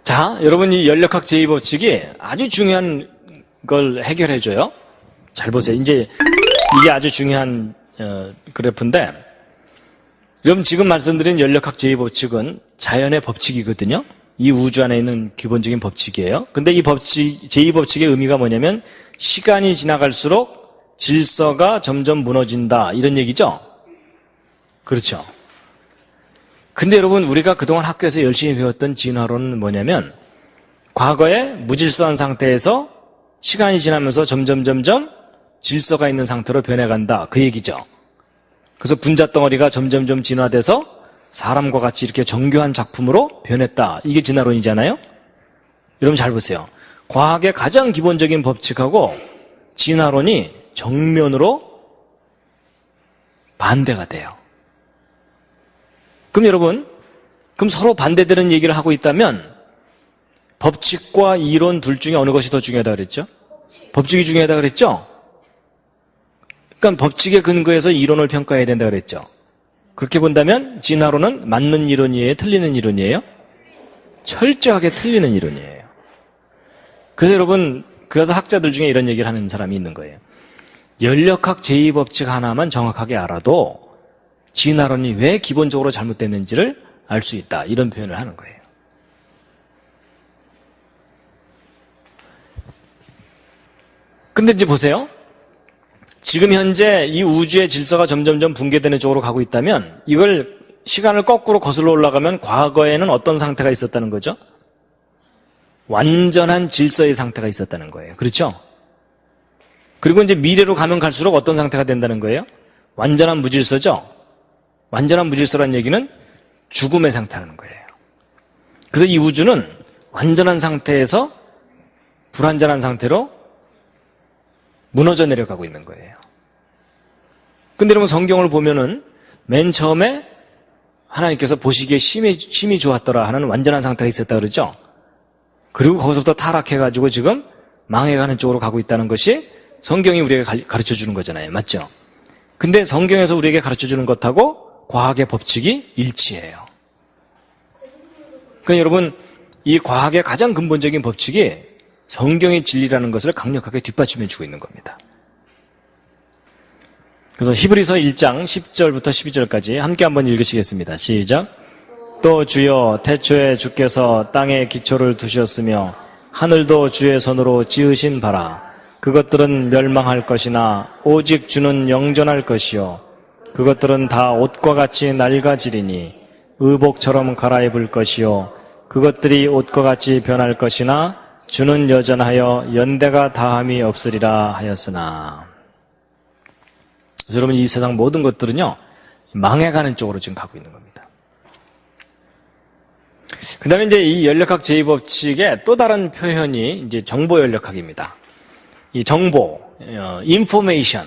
자, 여러분, 이 연력학 제2법칙이 아주 중요한 걸 해결해줘요. 잘 보세요. 이제 이게 아주 중요한 그래프인데, 여러분, 지금 말씀드린 연력학 제2법칙은 자연의 법칙이거든요. 이 우주 안에 있는 기본적인 법칙이에요. 근데 이 법칙, 제2법칙의 의미가 뭐냐면 시간이 지나갈수록 질서가 점점 무너진다, 이런 얘기죠. 그렇죠. 근데 여러분, 우리가 그동안 학교에서 열심히 배웠던 진화론은 뭐냐면 과거에 무질서한 상태에서 시간이 지나면서 점점 질서가 있는 상태로 변해간다, 그 얘기죠. 그래서 분자덩어리가 점점 진화돼서 사람과 같이 이렇게 정교한 작품으로 변했다, 이게 진화론이잖아요. 여러분 잘 보세요. 과학의 가장 기본적인 법칙하고 진화론이 정면으로 반대가 돼요. 그럼 여러분, 서로 반대되는 얘기를 하고 있다면 법칙과 이론 둘 중에 어느 것이 더 중요하다 그랬죠? 법칙이 중요하다 그랬죠? 그러니까 법칙에 근거해서 이론을 평가해야 된다 그랬죠? 그렇게 본다면 진화론은 맞는 이론이에요? 틀리는 이론이에요? 철저하게 틀리는 이론이에요. 그래서 여러분, 그래서 학자들 중에 이런 얘기를 하는 사람이 있는 거예요. 연력학 제2법칙 하나만 정확하게 알아도 진화론이 왜 기본적으로 잘못됐는지를 알 수 있다, 이런 표현을 하는 거예요. 근데 이제 보세요. 지금 현재 이 우주의 질서가 점점 붕괴되는 쪽으로 가고 있다면 이걸 시간을 거꾸로 거슬러 올라가면 과거에는 어떤 상태가 있었다는 거죠? 완전한 질서의 상태가 있었다는 거예요. 그렇죠? 그리고 이제 미래로 가면 갈수록 어떤 상태가 된다는 거예요? 완전한 무질서죠? 완전한 무질서란 얘기는 죽음의 상태라는 거예요. 그래서 이 우주는 완전한 상태에서 불완전한 상태로 무너져 내려가고 있는 거예요. 근데 여러분, 성경을 보면은 맨 처음에 하나님께서 보시기에 심히 좋았더라 하는 완전한 상태가 있었다 그러죠? 그리고 거기서부터 타락해가지고 지금 망해가는 쪽으로 가고 있다는 것이 성경이 우리에게 가르쳐 주는 거잖아요. 맞죠? 근데 성경에서 우리에게 가르쳐 주는 것하고 과학의 법칙이 일치해요. 그러니까 여러분, 이 과학의 가장 근본적인 법칙이 성경의 진리라는 것을 강력하게 뒷받침해주고 있는 겁니다. 그래서 히브리서 1장 10절부터 12절까지 함께 한번 읽으시겠습니다. 시작. 또 주여 태초에 주께서 땅에 기초를 두셨으며 하늘도 주의 손으로 지으신 바라. 그것들은 멸망할 것이나 오직 주는 영존할 것이요 그것들은 다 옷과 같이 낡아지리니 의복처럼 갈아입을 것이요 그것들이 옷과 같이 변할 것이나 주는 여전하여 연대가 다함이 없으리라 하였으나. 여러분, 이 세상 모든 것들은요 망해가는 쪽으로 지금 가고 있는 겁니다. 그 다음에 이제 이 연력학 제2법칙의 또 다른 표현이 이제 정보 연력학입니다. 이 정보, 인포메이션,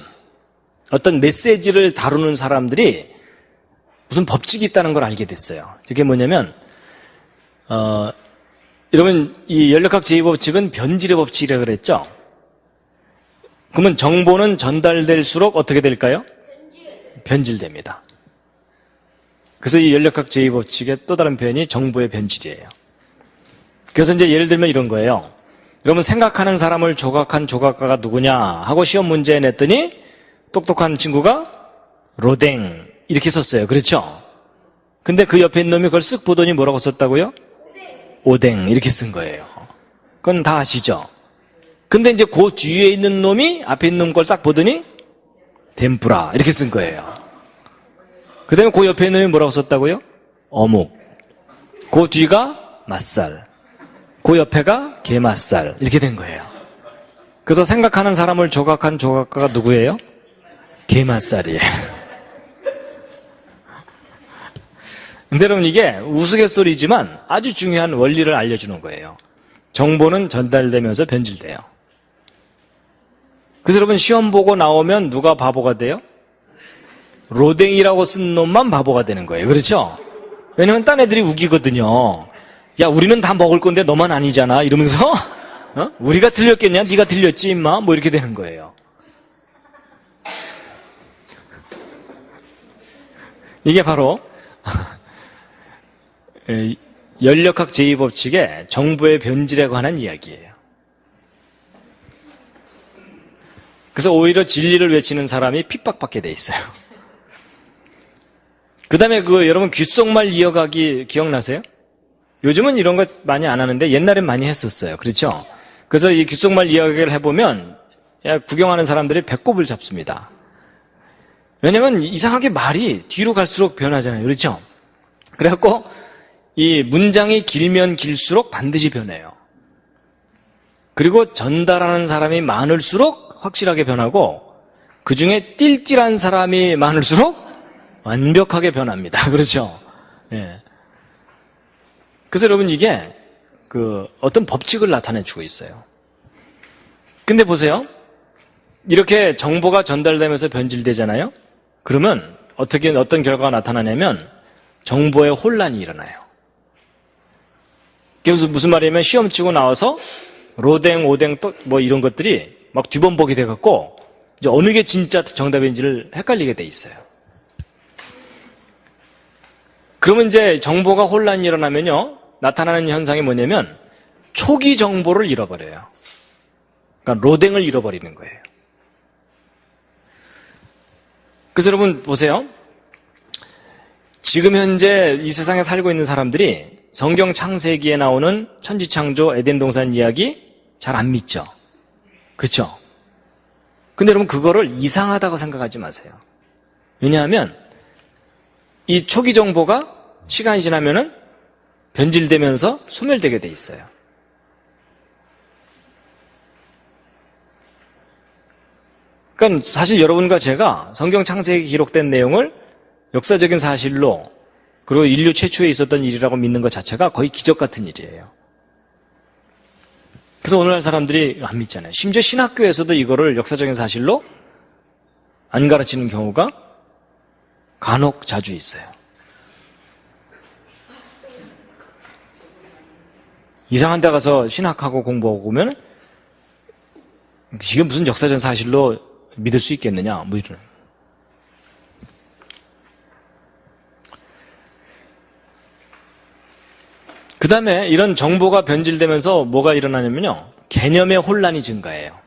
어떤 메시지를 다루는 사람들이 무슨 법칙이 있다는 걸 알게 됐어요. 이게 뭐냐면, 여러분, 이 연력학 제2법칙은 변질의 법칙이라고 그랬죠? 그러면 정보는 전달될수록 어떻게 될까요? 변질됩니다. 그래서 이 연력학 제2법칙의 또 다른 표현이 정보의 변질이에요. 그래서 이제 예를 들면 이런 거예요. 여러분, 생각하는 사람을 조각한 조각가가 누구냐 하고 시험 문제 냈더니 똑똑한 친구가 로댕 이렇게 썼어요. 그렇죠? 근데 그 옆에 있는 놈이 그걸 쓱 보더니 뭐라고 썼다고요? 오뎅 이렇게 쓴 거예요. 그건 다 아시죠? 근데 이제 그 뒤에 있는 놈이 앞에 있는 놈 걸 싹 보더니 덴뿌라 이렇게 쓴 거예요. 그 다음에 그 옆에 있는 놈이 뭐라고 썼다고요? 어묵. 그 뒤가 맛살. 그 옆에가 게맛살. 이렇게 된 거예요. 그래서 생각하는 사람을 조각한 조각가가 누구예요? 게맛살이에요. 근데 여러분, 이게 우스갯소리지만 아주 중요한 원리를 알려주는 거예요. 정보는 전달되면서 변질돼요. 그래서 여러분, 시험 보고 나오면 누가 바보가 돼요? 로댕이라고 쓴 놈만 바보가 되는 거예요. 그렇죠? 왜냐면 딴 애들이 우기거든요. 야, 우리는 다 먹을 건데 너만 아니잖아. 이러면서 우리가 틀렸겠냐? 네가 틀렸지 임마. 뭐 이렇게 되는 거예요. 이게 바로 연력학 제2법칙의 정보의 변질에 관한 이야기예요. 그래서 오히려 진리를 외치는 사람이 핍박받게 돼 있어요. 그 다음에 여러분 귓속말 이어가기 기억나세요? 요즘은 이런 거 많이 안 하는데 옛날엔 많이 했었어요. 그렇죠? 그래서 이 귓속말 이야기를 해보면 구경하는 사람들이 배꼽을 잡습니다. 왜냐면 이상하게 말이 뒤로 갈수록 변하잖아요. 그렇죠? 그래갖고 이 문장이 길면 길수록 반드시 변해요. 그리고 전달하는 사람이 많을수록 확실하게 변하고 그 중에 띨띨한 사람이 많을수록 완벽하게 변합니다. 그렇죠? 예. 그래서 여러분, 이게 어떤 법칙을 나타내주고 있어요. 근데 보세요. 이렇게 정보가 전달되면서 변질되잖아요? 그러면 어떤 결과가 나타나냐면 정보의 혼란이 일어나요. 그래서 무슨 말이냐면 시험 치고 나와서 로댕, 오댕 또 뭐 이런 것들이 막 뒤범벅이 돼갖고 이제 어느 게 진짜 정답인지를 헷갈리게 돼 있어요. 그러면 이제 정보가 혼란이 일어나면요, 나타나는 현상이 뭐냐면 초기 정보를 잃어버려요. 그러니까 로댕을 잃어버리는 거예요. 그래서 여러분 보세요. 지금 현재 이 세상에 살고 있는 사람들이 성경 창세기에 나오는 천지창조 에덴 동산 이야기 잘 안 믿죠? 그렇죠? 근데 여러분 그거를 이상하다고 생각하지 마세요. 왜냐하면 이 초기 정보가 시간이 지나면은 변질되면서 소멸되게 돼 있어요. 그러니까 사실 여러분과 제가 성경 창세기에 기록된 내용을 역사적인 사실로 그리고 인류 최초에 있었던 일이라고 믿는 것 자체가 거의 기적 같은 일이에요. 그래서 오늘날 사람들이 안 믿잖아요. 심지어 신학교에서도 이거를 역사적인 사실로 안 가르치는 경우가 간혹 자주 있어요. 이상한 데 가서 신학하고 공부하고 오면 이게 무슨 역사적인 사실로 믿을 수 있겠느냐 뭐 이런. 그 다음에 이런 정보가 변질되면서 뭐가 일어나냐면요, 개념의 혼란이 증가해요.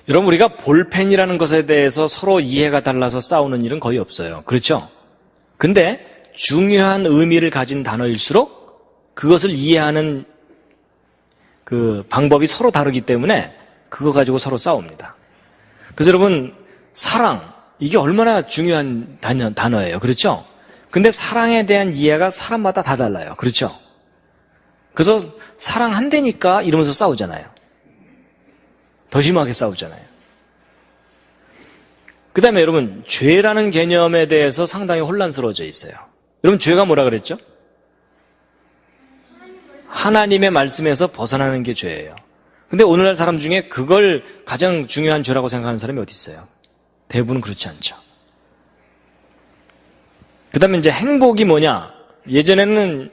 여러분, 우리가 볼펜이라는 것에 대해서 서로 이해가 달라서 싸우는 일은 거의 없어요. 그렇죠? 근데 중요한 의미를 가진 단어일수록 그것을 이해하는 그 방법이 서로 다르기 때문에 그거 가지고 서로 싸웁니다. 그래서 여러분, 사랑, 이게 얼마나 중요한 단어예요. 그렇죠? 근데 사랑에 대한 이해가 사람마다 다 달라요. 그렇죠? 그래서 사랑한다니까 이러면서 싸우잖아요. 더 심하게 싸우잖아요. 그 다음에 여러분, 죄라는 개념에 대해서 상당히 혼란스러워져 있어요. 여러분, 죄가 뭐라 그랬죠? 하나님의 말씀에서 벗어나는 게 죄예요. 근데 오늘날 사람 중에 그걸 가장 중요한 죄라고 생각하는 사람이 어디 있어요? 대부분은 그렇지 않죠. 그 다음에 이제 행복이 뭐냐? 예전에는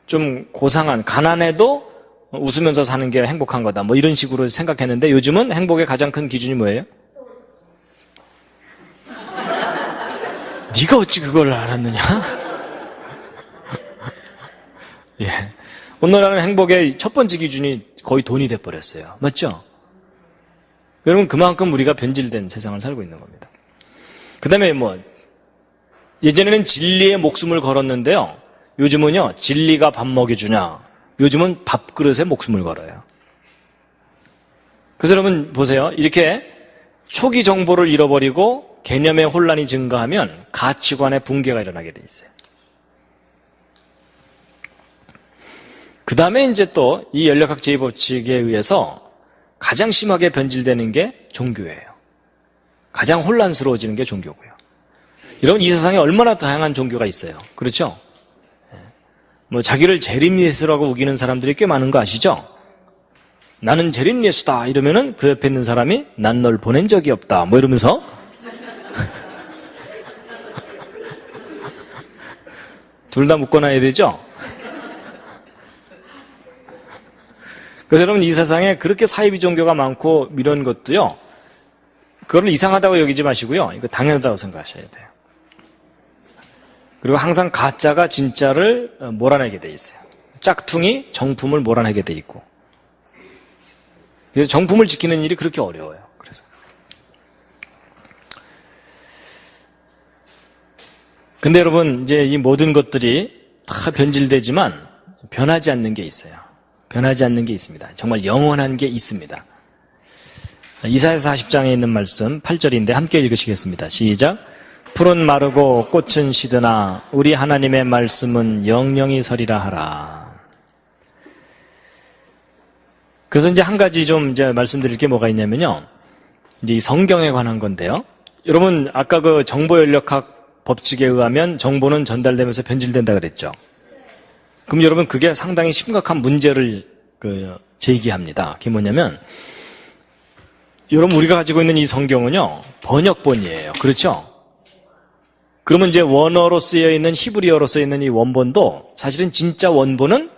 좀 고상한, 가난해도 웃으면서 사는 게 행복한 거다. 뭐 이런 식으로 생각했는데 요즘은 행복의 가장 큰 기준이 뭐예요? 네가 어찌 그걸 알았느냐? 예. 오늘날은 행복의 첫 번째 기준이 거의 돈이 돼버렸어요. 맞죠? 여러분, 그만큼 우리가 변질된 세상을 살고 있는 겁니다. 그 다음에 예전에는 진리에 목숨을 걸었는데요. 요즘은요, 진리가 밥 먹여주냐. 요즘은 밥그릇에 목숨을 걸어요. 그래서 여러분 보세요. 이렇게 초기 정보를 잃어버리고 개념의 혼란이 증가하면 가치관의 붕괴가 일어나게 돼 있어요. 그 다음에 이제 또 이 연력학 제2법칙에 의해서 가장 심하게 변질되는 게 종교예요. 가장 혼란스러워지는 게 종교고요. 여러분, 이 세상에 얼마나 다양한 종교가 있어요. 그렇죠? 자기를 재림예수라고 우기는 사람들이 꽤 많은 거 아시죠? 나는 재림예수다 이러면은 그 옆에 있는 사람이 난 널 보낸 적이 없다 이러면서 둘 다 묶어놔야 되죠? 그래서 여러분, 이 세상에 그렇게 사이비 종교가 많고 이런 것도요, 그거를 이상하다고 여기지 마시고요, 이거 당연하다고 생각하셔야 돼요. 그리고 항상 가짜가 진짜를 몰아내게 돼 있어요. 짝퉁이 정품을 몰아내게 돼 있고. 그래서 정품을 지키는 일이 그렇게 어려워요. 그래서. 근데 여러분, 이제 이 모든 것들이 다 변질되지만 변하지 않는 게 있어요. 변하지 않는 게 있습니다. 정말 영원한 게 있습니다. 이사야서 40장에 있는 말씀 8절인데 함께 읽으시겠습니다. 시작. 풀은 마르고 꽃은 시드나 우리 하나님의 말씀은 영영이 서리라 하라. 그래서 이제 한 가지 좀 이제 말씀드릴 게 뭐가 있냐면요. 이제 이 성경에 관한 건데요. 여러분, 아까 그 정보연력학 법칙에 의하면 정보는 전달되면서 변질된다 그랬죠. 그럼 여러분, 그게 상당히 심각한 문제를 제기합니다. 그게 뭐냐면, 여러분, 우리가 가지고 있는 이 성경은요, 번역본이에요. 그렇죠? 그러면 이제 원어로 쓰여 있는, 히브리어로 쓰여 있는 이 원본도 사실은 진짜 원본은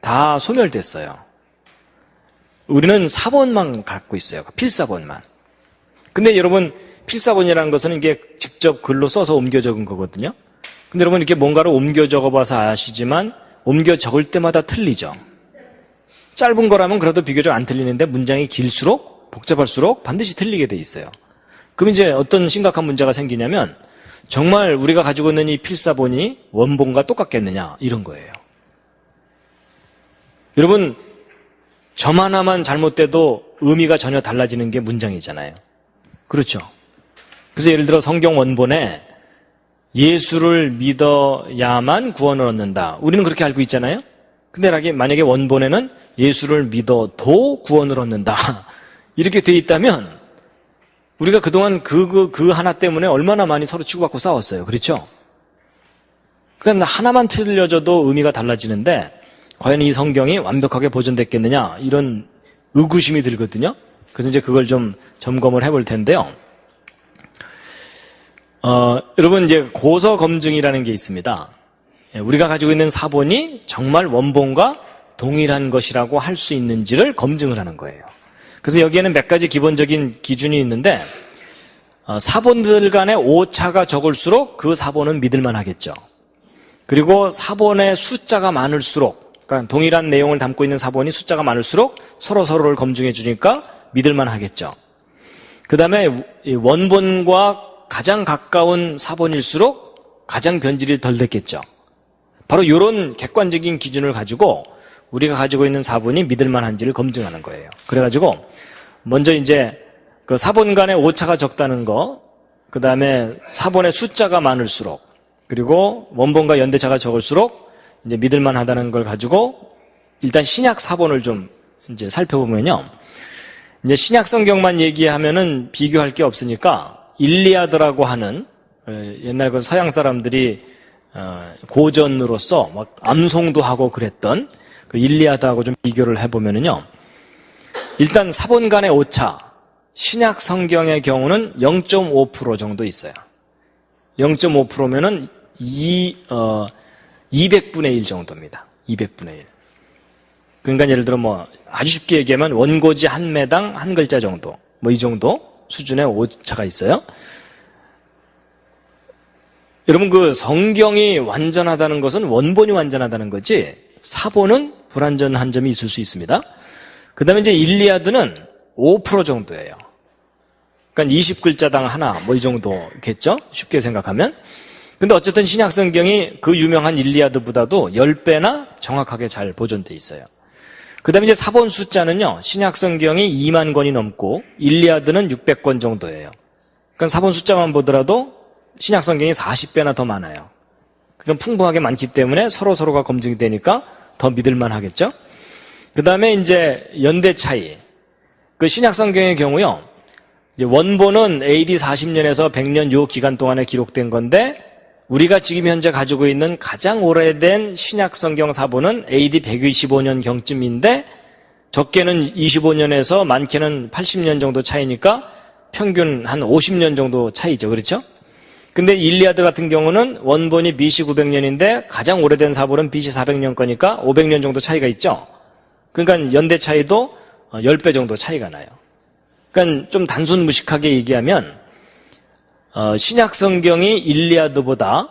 다 소멸됐어요. 우리는 사본만 갖고 있어요. 필사본만. 근데 여러분, 필사본이라는 것은 이게 직접 글로 써서 옮겨 적은 거거든요. 근데 여러분, 이렇게 뭔가를 옮겨 적어봐서 아시지만 옮겨 적을 때마다 틀리죠. 짧은 거라면 그래도 비교적 안 틀리는데 문장이 길수록 복잡할수록 반드시 틀리게 돼 있어요. 그럼 이제 어떤 심각한 문제가 생기냐면 정말 우리가 가지고 있는 이 필사본이 원본과 똑같겠느냐 이런 거예요. 여러분, 점 하나만 잘못돼도 의미가 전혀 달라지는 게 문장이잖아요. 그렇죠? 그래서 예를 들어 성경 원본에 예수를 믿어야만 구원을 얻는다. 우리는 그렇게 알고 있잖아요. 근데 만약에 원본에는 예수를 믿어도 구원을 얻는다. 이렇게 돼 있다면 우리가 그동안 그 하나 때문에 얼마나 많이 서로 치고받고 싸웠어요. 그렇죠? 그러니까 하나만 틀려져도 의미가 달라지는데 과연 이 성경이 완벽하게 보존됐겠느냐 이런 의구심이 들거든요. 그래서 이제 그걸 좀 점검을 해볼 텐데요. 여러분, 이제 고서 검증이라는 게 있습니다. 우리가 가지고 있는 사본이 정말 원본과 동일한 것이라고 할 수 있는지를 검증을 하는 거예요. 그래서 여기에는 몇 가지 기본적인 기준이 있는데, 사본들 간에 오차가 적을수록 그 사본은 믿을만 하겠죠. 그리고 사본의 숫자가 많을수록 그러니까 동일한 내용을 담고 있는 사본이 숫자가 많을수록 서로를 검증해 주니까 믿을만 하겠죠. 그 다음에 원본과 가장 가까운 사본일수록 가장 변질이 덜 됐겠죠. 바로 이런 객관적인 기준을 가지고 우리가 가지고 있는 사본이 믿을만한지를 검증하는 거예요. 그래가지고 먼저 이제 그 사본 간의 오차가 적다는 거, 그 다음에 사본의 숫자가 많을수록, 그리고 원본과 연대차가 적을수록 이제 믿을만하다는 걸 가지고 일단 신약 사본을 좀 이제 살펴보면요. 이제 신약 성경만 얘기하면은 비교할 게 없으니까 일리아드라고 하는 옛날 그 서양 사람들이 고전으로서 막 암송도 하고 그랬던 그 일리아드하고 좀 비교를 해보면은요. 일단 사본 간의 오차, 신약 성경의 경우는 0.5% 정도 있어요. 0.5%면은 200분의 1 정도입니다. 200분의 1. 그러니까 예를 들어 뭐 아주 쉽게 얘기하면 원고지 한 매당 한 글자 정도, 뭐 이 정도 수준의 오차가 있어요. 여러분 그 성경이 완전하다는 것은 원본이 완전하다는 거지 사본은 불완전한 점이 있을 수 있습니다. 그 다음에 이제 일리아드는 5% 정도예요. 그러니까 20글자당 하나 뭐 이 정도겠죠? 쉽게 생각하면. 근데 어쨌든 신약 성경이 그 유명한 일리아드보다도 10배나 정확하게 잘 보존돼 있어요. 그 다음에 이제 사본 숫자는요, 신약 성경이 2만 권이 넘고 일리아드는 600권 정도예요. 그러니까 사본 숫자만 보더라도 신약 성경이 40배나 더 많아요. 그러니까 풍부하게 많기 때문에 서로가 검증이 되니까 더 믿을만 하겠죠? 그 다음에 이제 연대 차이. 그 신약 성경의 경우요, 이제 원본은 AD 40년에서 100년 요 기간 동안에 기록된 건데, 우리가 지금 현재 가지고 있는 가장 오래된 신약 성경 사본은 AD 125년 경쯤인데, 적게는 25년에서 많게는 80년 정도 차이니까 평균 한 50년 정도 차이죠. 그렇죠? 근데 일리아드 같은 경우는 원본이 BC 900년인데 가장 오래된 사본은 BC 400년 거니까 500년 정도 차이가 있죠. 그러니까 연대 차이도 10배 정도 차이가 나요. 그러니까 좀 단순 무식하게 얘기하면 신약 성경이 일리아드보다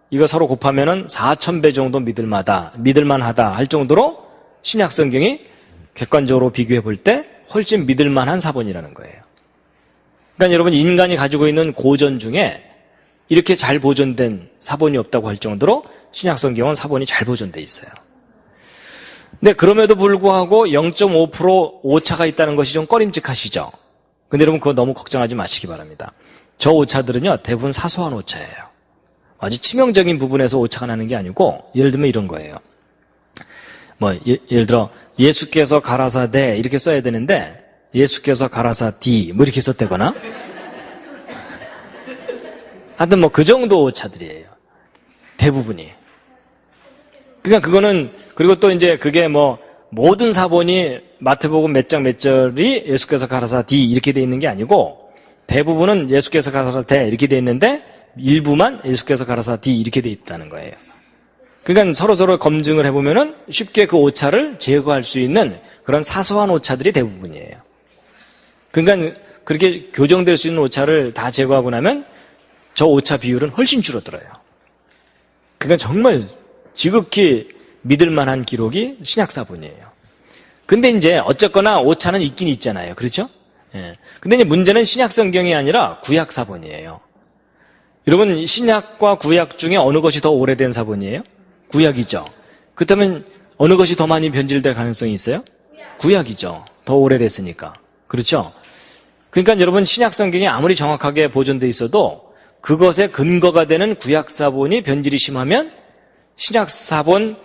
이거 서로 곱하면은 4,000배 정도 믿을만하다 할 정도로 신약 성경이 객관적으로 비교해 볼 때 훨씬 믿을만한 사본이라는 거예요. 그러니까 여러분 인간이 가지고 있는 고전 중에 이렇게 잘 보존된 사본이 없다고 할 정도로 신약 성경은 사본이 잘 보존돼 있어요. 근데 그럼에도 불구하고 0.5% 오차가 있다는 것이 좀 꺼림직하시죠? 근데 여러분 그거 너무 걱정하지 마시기 바랍니다. 저 오차들은요 대부분 사소한 오차예요. 아주 치명적인 부분에서 오차가 나는 게 아니고 예를 들면 이런 거예요. 뭐 예를 들어 예수께서 가라사대 이렇게 써야 되는데 예수께서 가라사디 뭐 이렇게 썼다거나 하여튼 뭐 그 정도 오차들이에요. 대부분이. 그러니까 그거는 그리고 또 이제 그게 뭐 모든 사본이 마태복음 몇 장 몇 절이 예수께서 가라사디 이렇게 돼 있는 게 아니고 대부분은 예수께서 가라사대 이렇게 돼 있는데 일부만 예수께서 가라사디 이렇게 돼 있다는 거예요. 그러니까 서로 검증을 해보면은 쉽게 그 오차를 제거할 수 있는 그런 사소한 오차들이 대부분이에요. 그러니까 그렇게 교정될 수 있는 오차를 다 제거하고 나면 저 오차 비율은 훨씬 줄어들어요. 그러니까 정말 지극히 믿을 만한 기록이 신약사본이에요. 근데 이제 어쨌거나 오차는 있긴 있잖아요. 그렇죠? 예. 근데 이제 문제는 신약성경이 아니라 구약사본이에요. 여러분 신약과 구약 중에 어느 것이 더 오래된 사본이에요? 구약이죠. 그렇다면 어느 것이 더 많이 변질될 가능성이 있어요? 구약이죠. 더 오래됐으니까. 그렇죠? 그러니까 여러분 신약성경이 아무리 정확하게 보존돼 있어도 그것의 근거가 되는 구약사본이 변질이 심하면 신약사본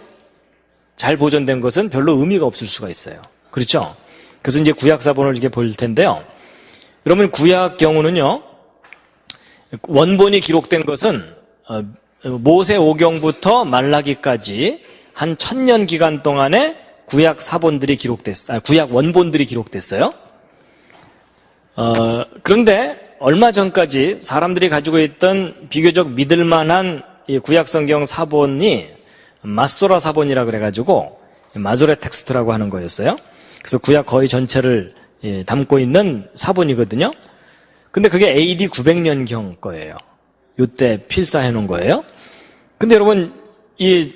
잘 보존된 것은 별로 의미가 없을 수가 있어요. 그렇죠? 그래서 이제 구약사본을 이렇게 볼 텐데요. 여러분 구약 경우는요. 원본이 구약된 것은 모세 오경부터 말라기까지 한 1000년 기간 동안에 구약 원본들이 기록됐어요. 그런데 얼마 전까지 사람들이 가지고 있던 비교적 믿을 만한 이 구약 성경 사본이 마소라 사본이라 그래가지고 마조레 텍스트라고 하는 거였어요. 그래서 구약 거의 전체를 담고 있는 사본이거든요. 근데 그게 AD 900년경 거예요. 요때 필사해 놓은 거예요. 근데 여러분 이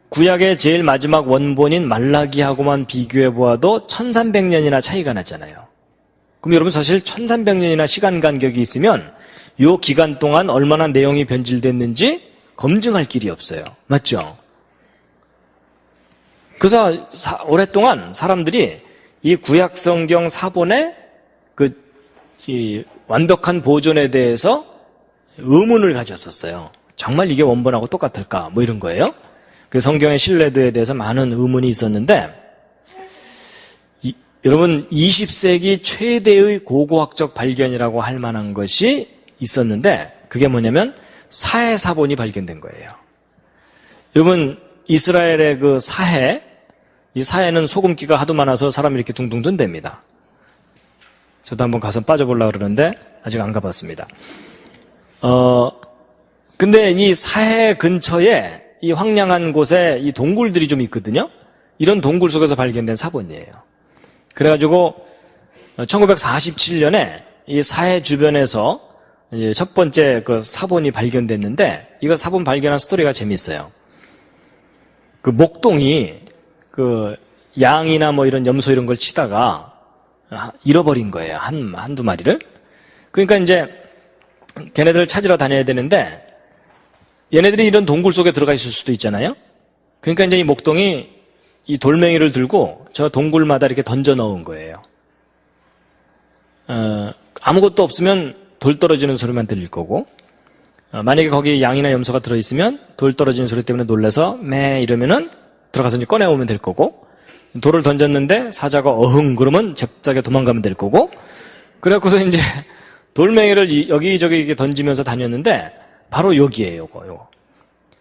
구약의 제일 마지막 원본인 말라기하고만 비교해 보아도 1300년이나 차이가 나잖아요. 그럼 여러분 사실 1300년이나 시간 간격이 있으면 이 기간 동안 얼마나 내용이 변질됐는지 검증할 길이 없어요. 맞죠? 그래서 오랫동안 사람들이 이 구약 성경 사본의 이 완벽한 보존에 대해서 의문을 가졌었어요. 정말 이게 원본하고 똑같을까? 뭐 이런 거예요. 그 성경의 신뢰도에 대해서 많은 의문이 있었는데, 여러분 20세기 최대의 고고학적 발견이라고 할 만한 것이 있었는데, 그게 뭐냐면 사해 사본이 발견된 거예요. 여러분 이스라엘의 그 사해, 이 사해는 소금기가 하도 많아서 사람이 이렇게 둥둥 든답니다. 저도 한번 가서 빠져보려고 그러는데 아직 안 가봤습니다. 근데 이 사해 근처에 이 황량한 곳에 이 동굴들이 좀 있거든요. 이런 동굴 속에서 발견된 사본이에요. 그래가지고 1947년에 이 사해 주변에서 이제 첫 번째 그 사본이 발견됐는데, 이거 사본 발견한 스토리가 재밌어요. 그 목동이 그 양이나 뭐 이런 염소 이런 걸 치다가 잃어버린 거예요. 한두 마리를. 그러니까 이제 걔네들을 찾으러 다녀야 되는데, 얘네들이 이런 동굴 속에 들어가 있을 수도 있잖아요. 그러니까 이제 이 목동이 이 돌멩이를 들고 저 동굴마다 이렇게 던져 넣은 거예요. 아무것도 없으면 돌 떨어지는 소리만 들릴 거고, 만약에 거기 양이나 염소가 들어있으면 돌 떨어지는 소리 때문에 놀라서 매 이러면은 들어가서 이제 꺼내오면 될 거고, 돌을 던졌는데 사자가 어흥 그러면 잽싸게 도망가면 될 거고, 그래갖고서 이제 돌멩이를 여기저기 이렇게 던지면서 다녔는데, 바로 여기에요, 요거.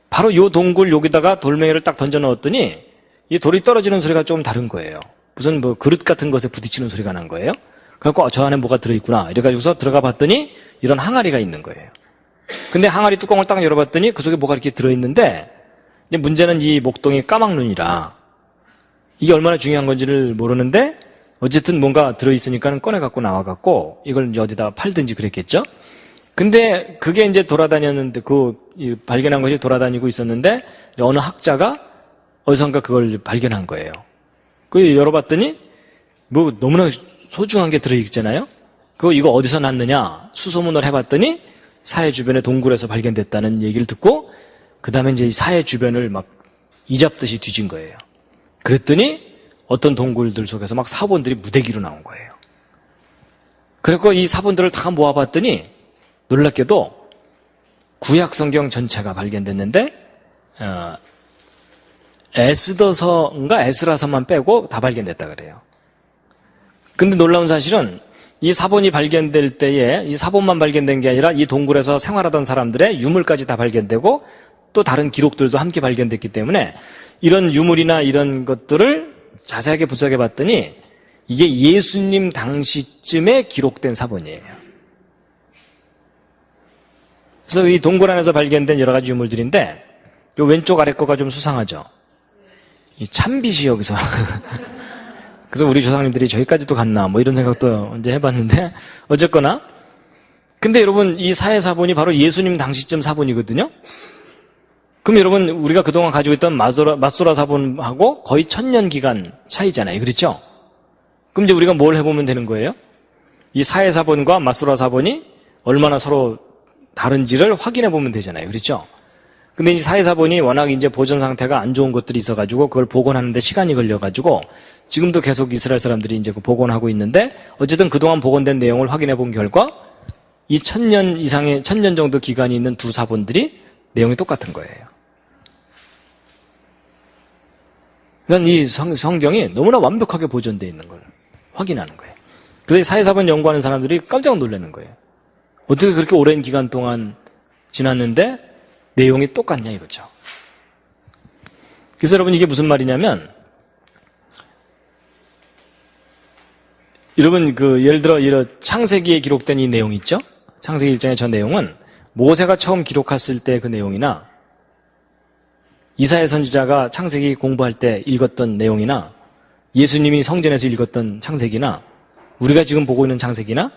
바로 요 동굴 여기다가 돌멩이를 딱 던져 넣었더니 이 돌이 떨어지는 소리가 조금 다른 거예요. 무슨 뭐 그릇 같은 것에 부딪히는 소리가 난 거예요. 그래갖고 저 안에 뭐가 들어있구나 이래가지고서 들어가 봤더니 이런 항아리가 있는 거예요. 근데 항아리 뚜껑을 딱 열어봤더니 그 속에 뭐가 이렇게 들어있는데, 근데 문제는 이 목동이 까막눈이라 이게 얼마나 중요한 건지를 모르는데, 어쨌든 뭔가 들어있으니까 꺼내갖고 나와갖고 이걸 이제 어디다 팔든지 그랬겠죠. 근데 그게 이제 돌아다녔는데, 발견한 것이 돌아다니고 있었는데, 어느 학자가 어디선가 그걸 발견한 거예요. 그 열어봤더니 뭐 너무나 소중한 게 들어있잖아요. 이거 어디서 났느냐 수소문을 해봤더니 사해 주변의 동굴에서 발견됐다는 얘기를 듣고, 그 다음에 이제 이 사해 주변을 막 이잡듯이 뒤진 거예요. 그랬더니 어떤 동굴들 속에서 막 사본들이 무대기로 나온 거예요. 그래서 이 사본들을 다 모아봤더니 놀랍게도 구약 성경 전체가 발견됐는데, 에스더서인가 에스라서만 빼고 다 발견됐다 그래요. 근데 놀라운 사실은 이 사본이 발견될 때에 이 사본만 발견된 게 아니라 이 동굴에서 생활하던 사람들의 유물까지 다 발견되고 또 다른 기록들도 함께 발견됐기 때문에 이런 유물이나 이런 것들을 자세하게 분석해 봤더니 이게 예수님 당시쯤에 기록된 사본이에요. 그래서 이 동굴 안에서 발견된 여러 가지 유물들인데, 요 왼쪽 아래 거가 좀 수상하죠. 이 참빛이 여기서. 그래서 우리 조상님들이 저기까지도 갔나 뭐 이런 생각도 이제 해봤는데, 어쨌거나. 근데 여러분 이 사해 사본이 바로 예수님 당시쯤 사본이거든요. 그럼 여러분 우리가 그동안 가지고 있던 마소라 사본하고 거의 1000년 기간 차이잖아요. 그렇죠? 그럼 이제 우리가 뭘 해보면 되는 거예요? 이 사해 사본과 마소라 사본이 얼마나 서로 다른지를 확인해 보면 되잖아요. 그렇죠? 근데 이 사해 사본이 워낙 이제 보존 상태가 안 좋은 것들이 있어가지고 그걸 복원하는데 시간이 걸려가지고 지금도 계속 이스라엘 사람들이 이제 복원하고 있는데, 어쨌든 그동안 복원된 내용을 확인해 본 결과 이 1000년 이상의 1000년 정도 기간이 있는 두 사본들이 내용이 똑같은 거예요. 그러니까 이 성경이 너무나 완벽하게 보존되어 있는 걸 확인하는 거예요. 그래서 사해 사본 연구하는 사람들이 깜짝 놀라는 거예요. 어떻게 그렇게 오랜 기간 동안 지났는데 내용이 똑같냐 이거죠. 그래서 여러분 이게 무슨 말이냐면, 여러분 예를 들어 이런 창세기에 기록된 이 내용 있죠? 창세기 1장의 저 내용은 모세가 처음 기록했을 때 그 내용이나 이사야 선지자가 창세기 공부할 때 읽었던 내용이나 예수님이 성전에서 읽었던 창세기나 우리가 지금 보고 있는 창세기나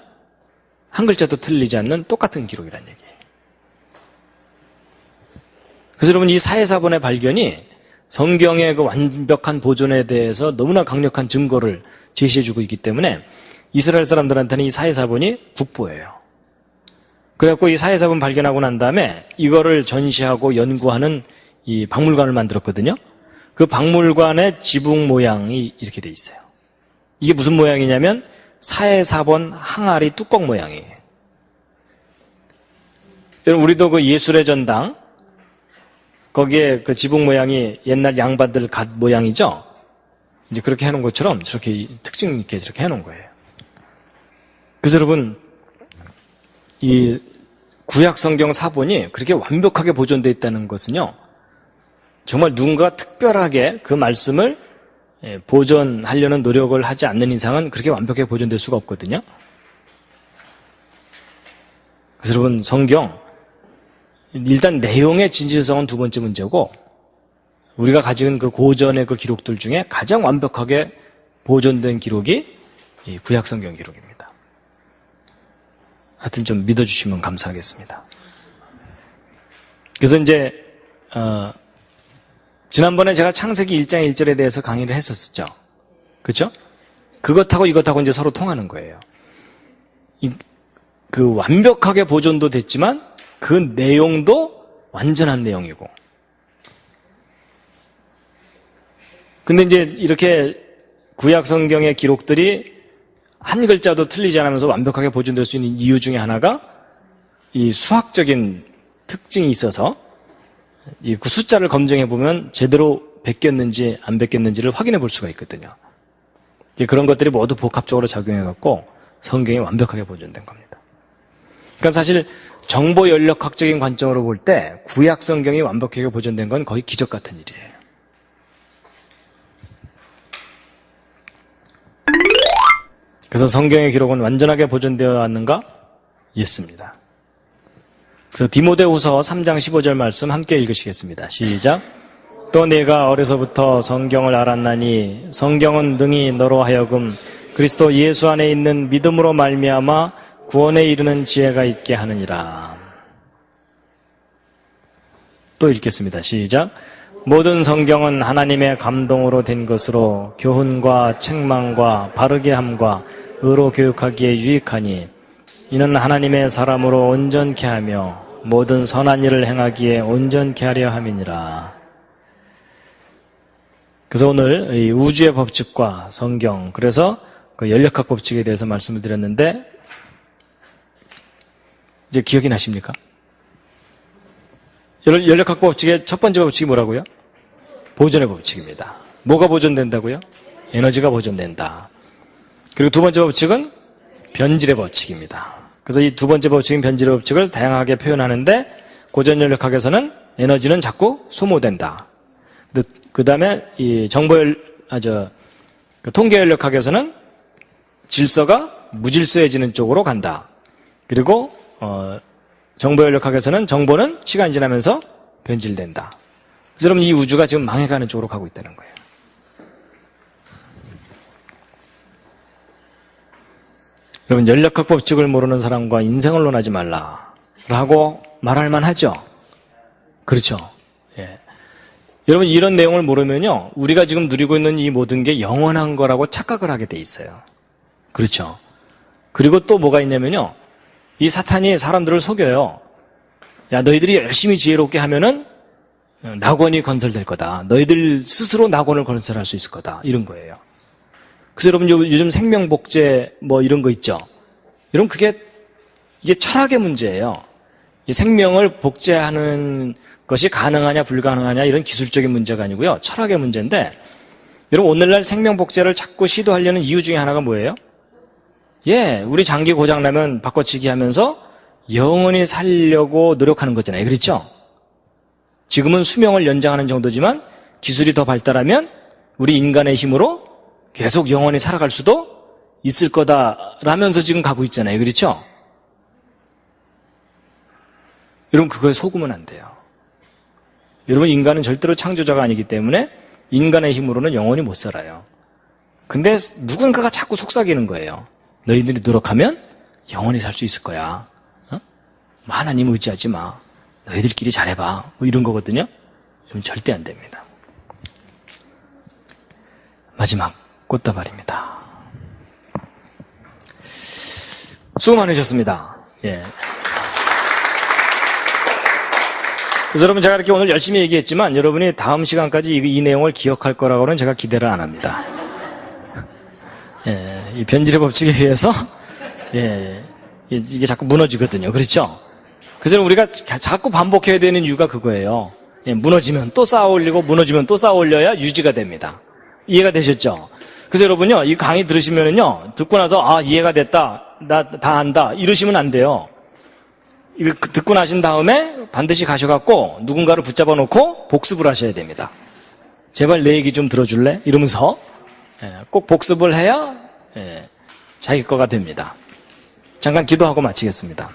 한 글자도 틀리지 않는 똑같은 기록이라는 얘기예요. 그래서 여러분 이 사해 사본의 발견이 성경의 그 완벽한 보존에 대해서 너무나 강력한 증거를 제시해주고 있기 때문에 이스라엘 사람들한테는 이 사해사본이 국보예요. 그래갖고 이 사해사본 발견하고 난 다음에 이거를 전시하고 연구하는 이 박물관을 만들었거든요. 그 박물관의 지붕 모양이 이렇게 돼 있어요. 이게 무슨 모양이냐면 사해사본 항아리 뚜껑 모양이에요. 여러분, 우리도 그 예술의 전당, 거기에 그 지붕 모양이 옛날 양반들 갓 모양이죠? 이제 그렇게 해놓은 것처럼 저렇게 특징 있게 저렇게 해놓은 거예요. 그래서 여러분, 이 구약 성경 사본이 그렇게 완벽하게 보존되어 있다는 것은요, 정말 누군가 특별하게 그 말씀을 보존하려는 노력을 하지 않는 이상은 그렇게 완벽하게 보존될 수가 없거든요. 그래서 여러분, 성경, 일단 내용의 진실성은 두 번째 문제고, 우리가 가진 그 고전의 그 기록들 중에 가장 완벽하게 보존된 기록이 이 구약 성경 기록입니다. 하여튼 좀 믿어주시면 감사하겠습니다. 그래서 이제 지난번에 제가 창세기 1장 1절에 대해서 강의를 했었죠. 그렇죠? 그것하고 이것하고 이제 서로 통하는 거예요. 그 완벽하게 보존도 됐지만 그 내용도 완전한 내용이고. 근데 이제 이렇게 구약 성경의 기록들이 한 글자도 틀리지 않으면서 완벽하게 보존될 수 있는 이유 중에 하나가 이 수학적인 특징이 있어서 그 숫자를 검증해 보면 제대로 베꼈는지 안 베꼈는지를 확인해 볼 수가 있거든요. 그런 것들이 모두 복합적으로 작용해 갖고 성경이 완벽하게 보존된 겁니다. 그러니까 사실 정보 연력학적인 관점으로 볼 때 구약 성경이 완벽하게 보존된 건 거의 기적 같은 일이에요. 그래서 성경의 기록은 완전하게 보존되어 왔는가? 있습니다. 그래서 디모데후서 3장 15절 말씀 함께 읽으시겠습니다. 시작. 또 내가 어려서부터 성경을 알았나니 성경은 능히 너로 하여금 그리스도 예수 안에 있는 믿음으로 말미암아 구원에 이르는 지혜가 있게 하느니라. 또 읽겠습니다. 시작. 모든 성경은 하나님의 감동으로 된 것으로 교훈과 책망과 바르게 함과 의로 교육하기에 유익하니 이는 하나님의 사람으로 온전케 하며 모든 선한 일을 행하기에 온전케 하려 함이니라. 그래서 오늘 이 우주의 법칙과 성경, 그래서 그 연력학 법칙에 대해서 말씀을 드렸는데 이제 기억이 나십니까? 연력학 법칙의 첫 번째 법칙이 뭐라고요? 보존의 법칙입니다. 뭐가 보존된다고요? 에너지가 보존된다. 그리고 두 번째 법칙은 변질의 법칙입니다. 그래서 이 두 번째 법칙인 변질의 법칙을 다양하게 표현하는데 고전 연력학에서는 에너지는 자꾸 소모된다. 그 다음에 이 통계 연력학에서는 질서가 무질서해지는 쪽으로 간다. 그리고 정보 연력학에서는 정보는 시간이 지나면서 변질된다. 그래서 여러분 이 우주가 지금 망해가는 쪽으로 가고 있다는 거예요. 여러분 연력학 법칙을 모르는 사람과 인생을 논하지 말라라고 말할 만하죠. 그렇죠. 예. 여러분 이런 내용을 모르면요, 우리가 지금 누리고 있는 이 모든 게 영원한 거라고 착각을 하게 돼 있어요. 그렇죠. 그리고 또 뭐가 있냐면요, 이 사탄이 사람들을 속여요. 야, 너희들이 열심히 지혜롭게 하면은 낙원이 건설될 거다. 너희들 스스로 낙원을 건설할 수 있을 거다. 이런 거예요. 그래서 여러분 요즘 생명복제 뭐 이런 거 있죠. 여러분 이게 철학의 문제예요. 이 생명을 복제하는 것이 가능하냐 불가능하냐 이런 기술적인 문제가 아니고요, 철학의 문제인데, 여러분 오늘날 생명복제를 자꾸 시도하려는 이유 중에 하나가 뭐예요? 우리 장기 고장나면 바꿔치기 하면서 영원히 살려고 노력하는 거잖아요. 그렇죠? 지금은 수명을 연장하는 정도지만 기술이 더 발달하면 우리 인간의 힘으로 계속 영원히 살아갈 수도 있을 거다라면서 지금 가고 있잖아요. 그렇죠? 여러분 그거에 속으면 안 돼요. 여러분 인간은 절대로 창조자가 아니기 때문에 인간의 힘으로는 영원히 못 살아요. 근데 누군가가 자꾸 속삭이는 거예요. 너희들이 노력하면 영원히 살 수 있을 거야. 하나님 의지하지 마. 너희들끼리 잘해봐. 뭐 이런 거거든요. 여러분 절대 안 됩니다. 마지막 꽃다발입니다. 수고 많으셨습니다. 예. 그래서 여러분, 제가 이렇게 오늘 열심히 얘기했지만 여러분이 다음 시간까지 이 내용을 기억할 거라고는 제가 기대를 안 합니다. 예, 이 변질의 법칙에 의해서 예, 이게 자꾸 무너지거든요. 그렇죠? 그래서 우리가 자꾸 반복해야 되는 이유가 그거예요. 예, 무너지면 또 쌓아 올리고 무너지면 또 쌓아 올려야 유지가 됩니다. 이해가 되셨죠? 그래서 여러분요, 이 강의 들으시면은요, 듣고 나서 이해가 됐다, 나 다 안다 이러시면 안 돼요. 이거 듣고 나신 다음에 반드시 가셔갖고 누군가를 붙잡아 놓고 복습을 하셔야 됩니다. 제발 내 얘기 좀 들어줄래? 이러면서 꼭 복습을 해야 자기 거가 됩니다. 잠깐 기도하고 마치겠습니다.